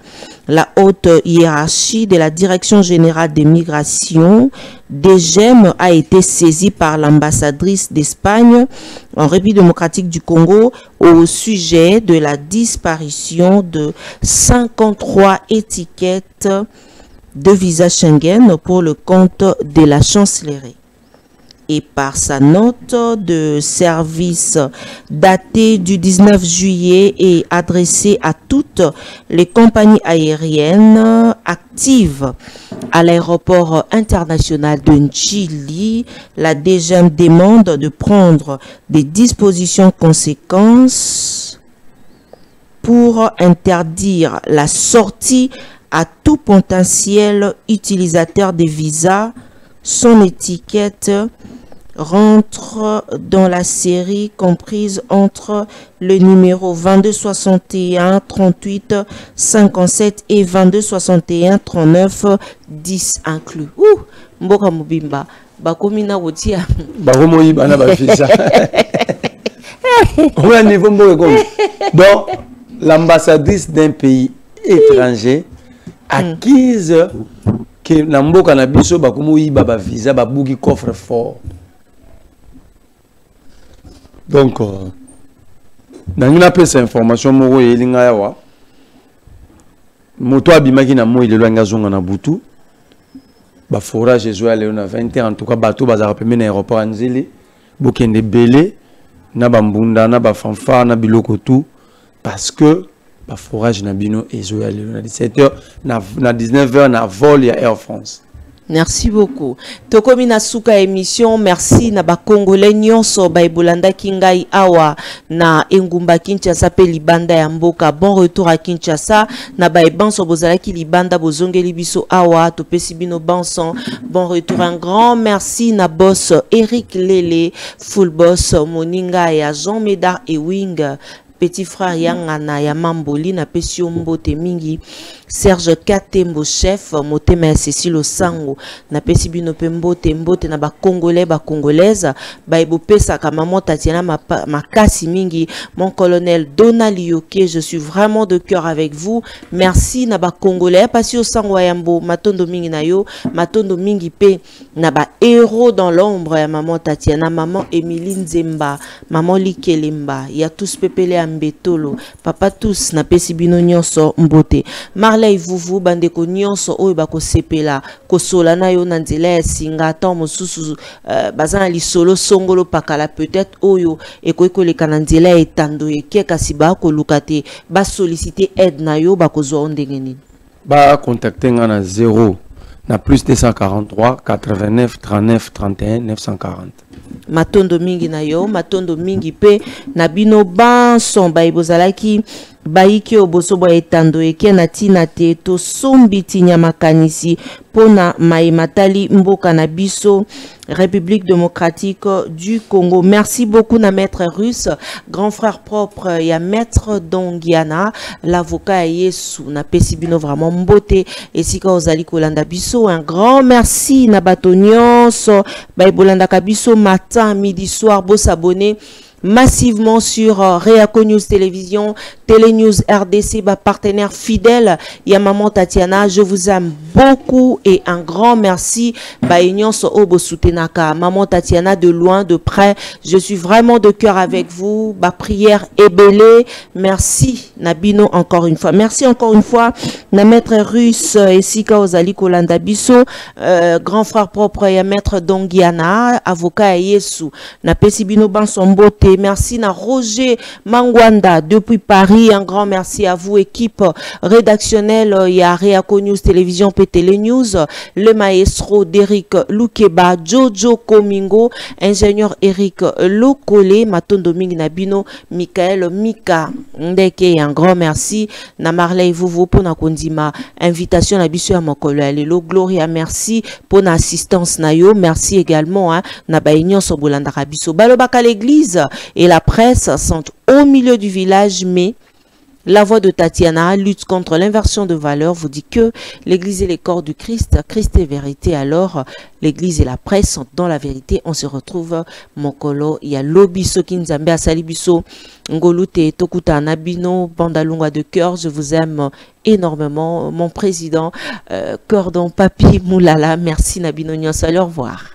La haute hiérarchie de la Direction générale des migrations, DGM, a été saisie par l'ambassadrice d'Espagne en République démocratique du Congo au sujet de la disparition de 53 étiquettes de visa Schengen pour le compte de la chancellerie. Et par sa note de service datée du 19 juillet et adressée à toutes les compagnies aériennes actives à l'aéroport international de Njili, la DGM demande de prendre des dispositions conséquentes pour interdire la sortie à tout potentiel utilisateur des visas. Son étiquette rentre dans la série comprise entre le numéro 2261 38 57 et 2261 39 10 inclus. Mboka Mubimba bakomina wotia bakomoyi bana ba visa. On a niveau mboka. Donc l'ambassadrice d'un pays étranger acquise que Namboka na biso bakomoyi baba visa babuki coffre fort. Donc nangina pesa information moko elinga yawa moto abimaki na moi lelo nga zonga na butu ba forage ezoya lelo na 20 en tout cas bato bazaka pembe na aéroport Nzeli bokende belé na bambunda na ba fanfare na biloko tout parce que ba forage na bino ezoya lelo na 17h na 19h na vol ya Air France. Merci beaucoup. Tokomi na suka émission, merci na ba Congolais nyonso ba Ibolanda Kingai awa na Engumba Kinshasa pe libanda ya mboka. Bon retour à Kinshasa na ba Banso bozalaki libanda bozongeli biso awa topesi bino banson. Bon retour, un grand merci na boss Eric Lele, full boss Moninga ya Jean Médard et Wing. Petit frère Yangana ya Mamboli na pesio mbote mingi Serge Katembo chef motema ya Cécile Osango na pesi bino pe mbote na ba Congolais ba Congolaise ba ebopesa ka maman Tatiana makasi mingi. Mon colonel Donald Yoke, je suis vraiment de cœur avec vous. Merci na ba Congolais pasi Osango yambo matondo mingi na yo matondo mingi pe na ba héros dans l'ombre ya maman Tatiana, maman Emiline Zemba, maman Likelemba, ya tous pepele Mbetolo, papa tous na pesi bino nyonso mbote. Marley vuvu bandeko nyonso oyo bako sepela kosola na yo na nzela ya singa ta mosusu bazana lisolo songolo pakala peut-être oyo ekoiko leka na nzela etando eke kasi ba ko lukate ba solliciter aide na yo bako zo ndenge nini ba contacter nga na 0 na plus 243 89 39 31 940. Matondo mingi na yo, matondo mingi pe na bino banson baibozalaki baiki obosobo etando eke na tina te to sombiti nyamakanisi pona maimatali mboka na biso République démocratique du Congo. Merci beaucoup na maître russe, grand frère propre ya maître Dongiana, l'avocat Yesu na pesi bino vraiment mbote esika ozali kolanda biso. Un grand merci na bato nyonso baibolanda kabiso matin midi soir bo s'abonner massivement sur Réaco News Télévision, Télé News RDC, partenaire fidèle. Ya maman Tatiana, je vous aime beaucoup et un grand merci. Maman Tatiana, de loin, de près, je suis vraiment de cœur avec vous. Prière est belée. Merci Nabino encore une fois. Merci encore une fois. Na maître russe et Sika Ozali Kolanda Bisso, grand frère propre et maître Dongiana, avocat et Yesu. Na Pesibino Bansombote. Merci na Roger Mangwanda depuis Paris. Un grand merci à vous, équipe rédactionnelle. Il y a Réaco News Télévision, Télé News, le maestro d'Eric Lukeba, Jojo Komingo, ingénieur Eric Lokole, Matondo Nabino, Michael Mika Ndeke. Un grand merci. Na Marley Vovo pour na kondima invitation na biso ya mokolo ya lelo. Gloria, merci pour na assistance na yo. Merci également na baignon so bolanda biso. Balobaka l'église et la presse sont au milieu du village, mais la voix de Tatiana lutte contre l'inversion de valeurs, vous dit que l'église et les corps du Christ, Christ est vérité. Alors l'église et la presse sont dans la vérité. On se retrouve mokolo ya lobiso kinzambe asalibiso ngolute tokuta nabino bandalungwa de cœur. Je vous aime énormément, mon président Cordon Papi Moulala. Merci Nabino Nyos, au revoir.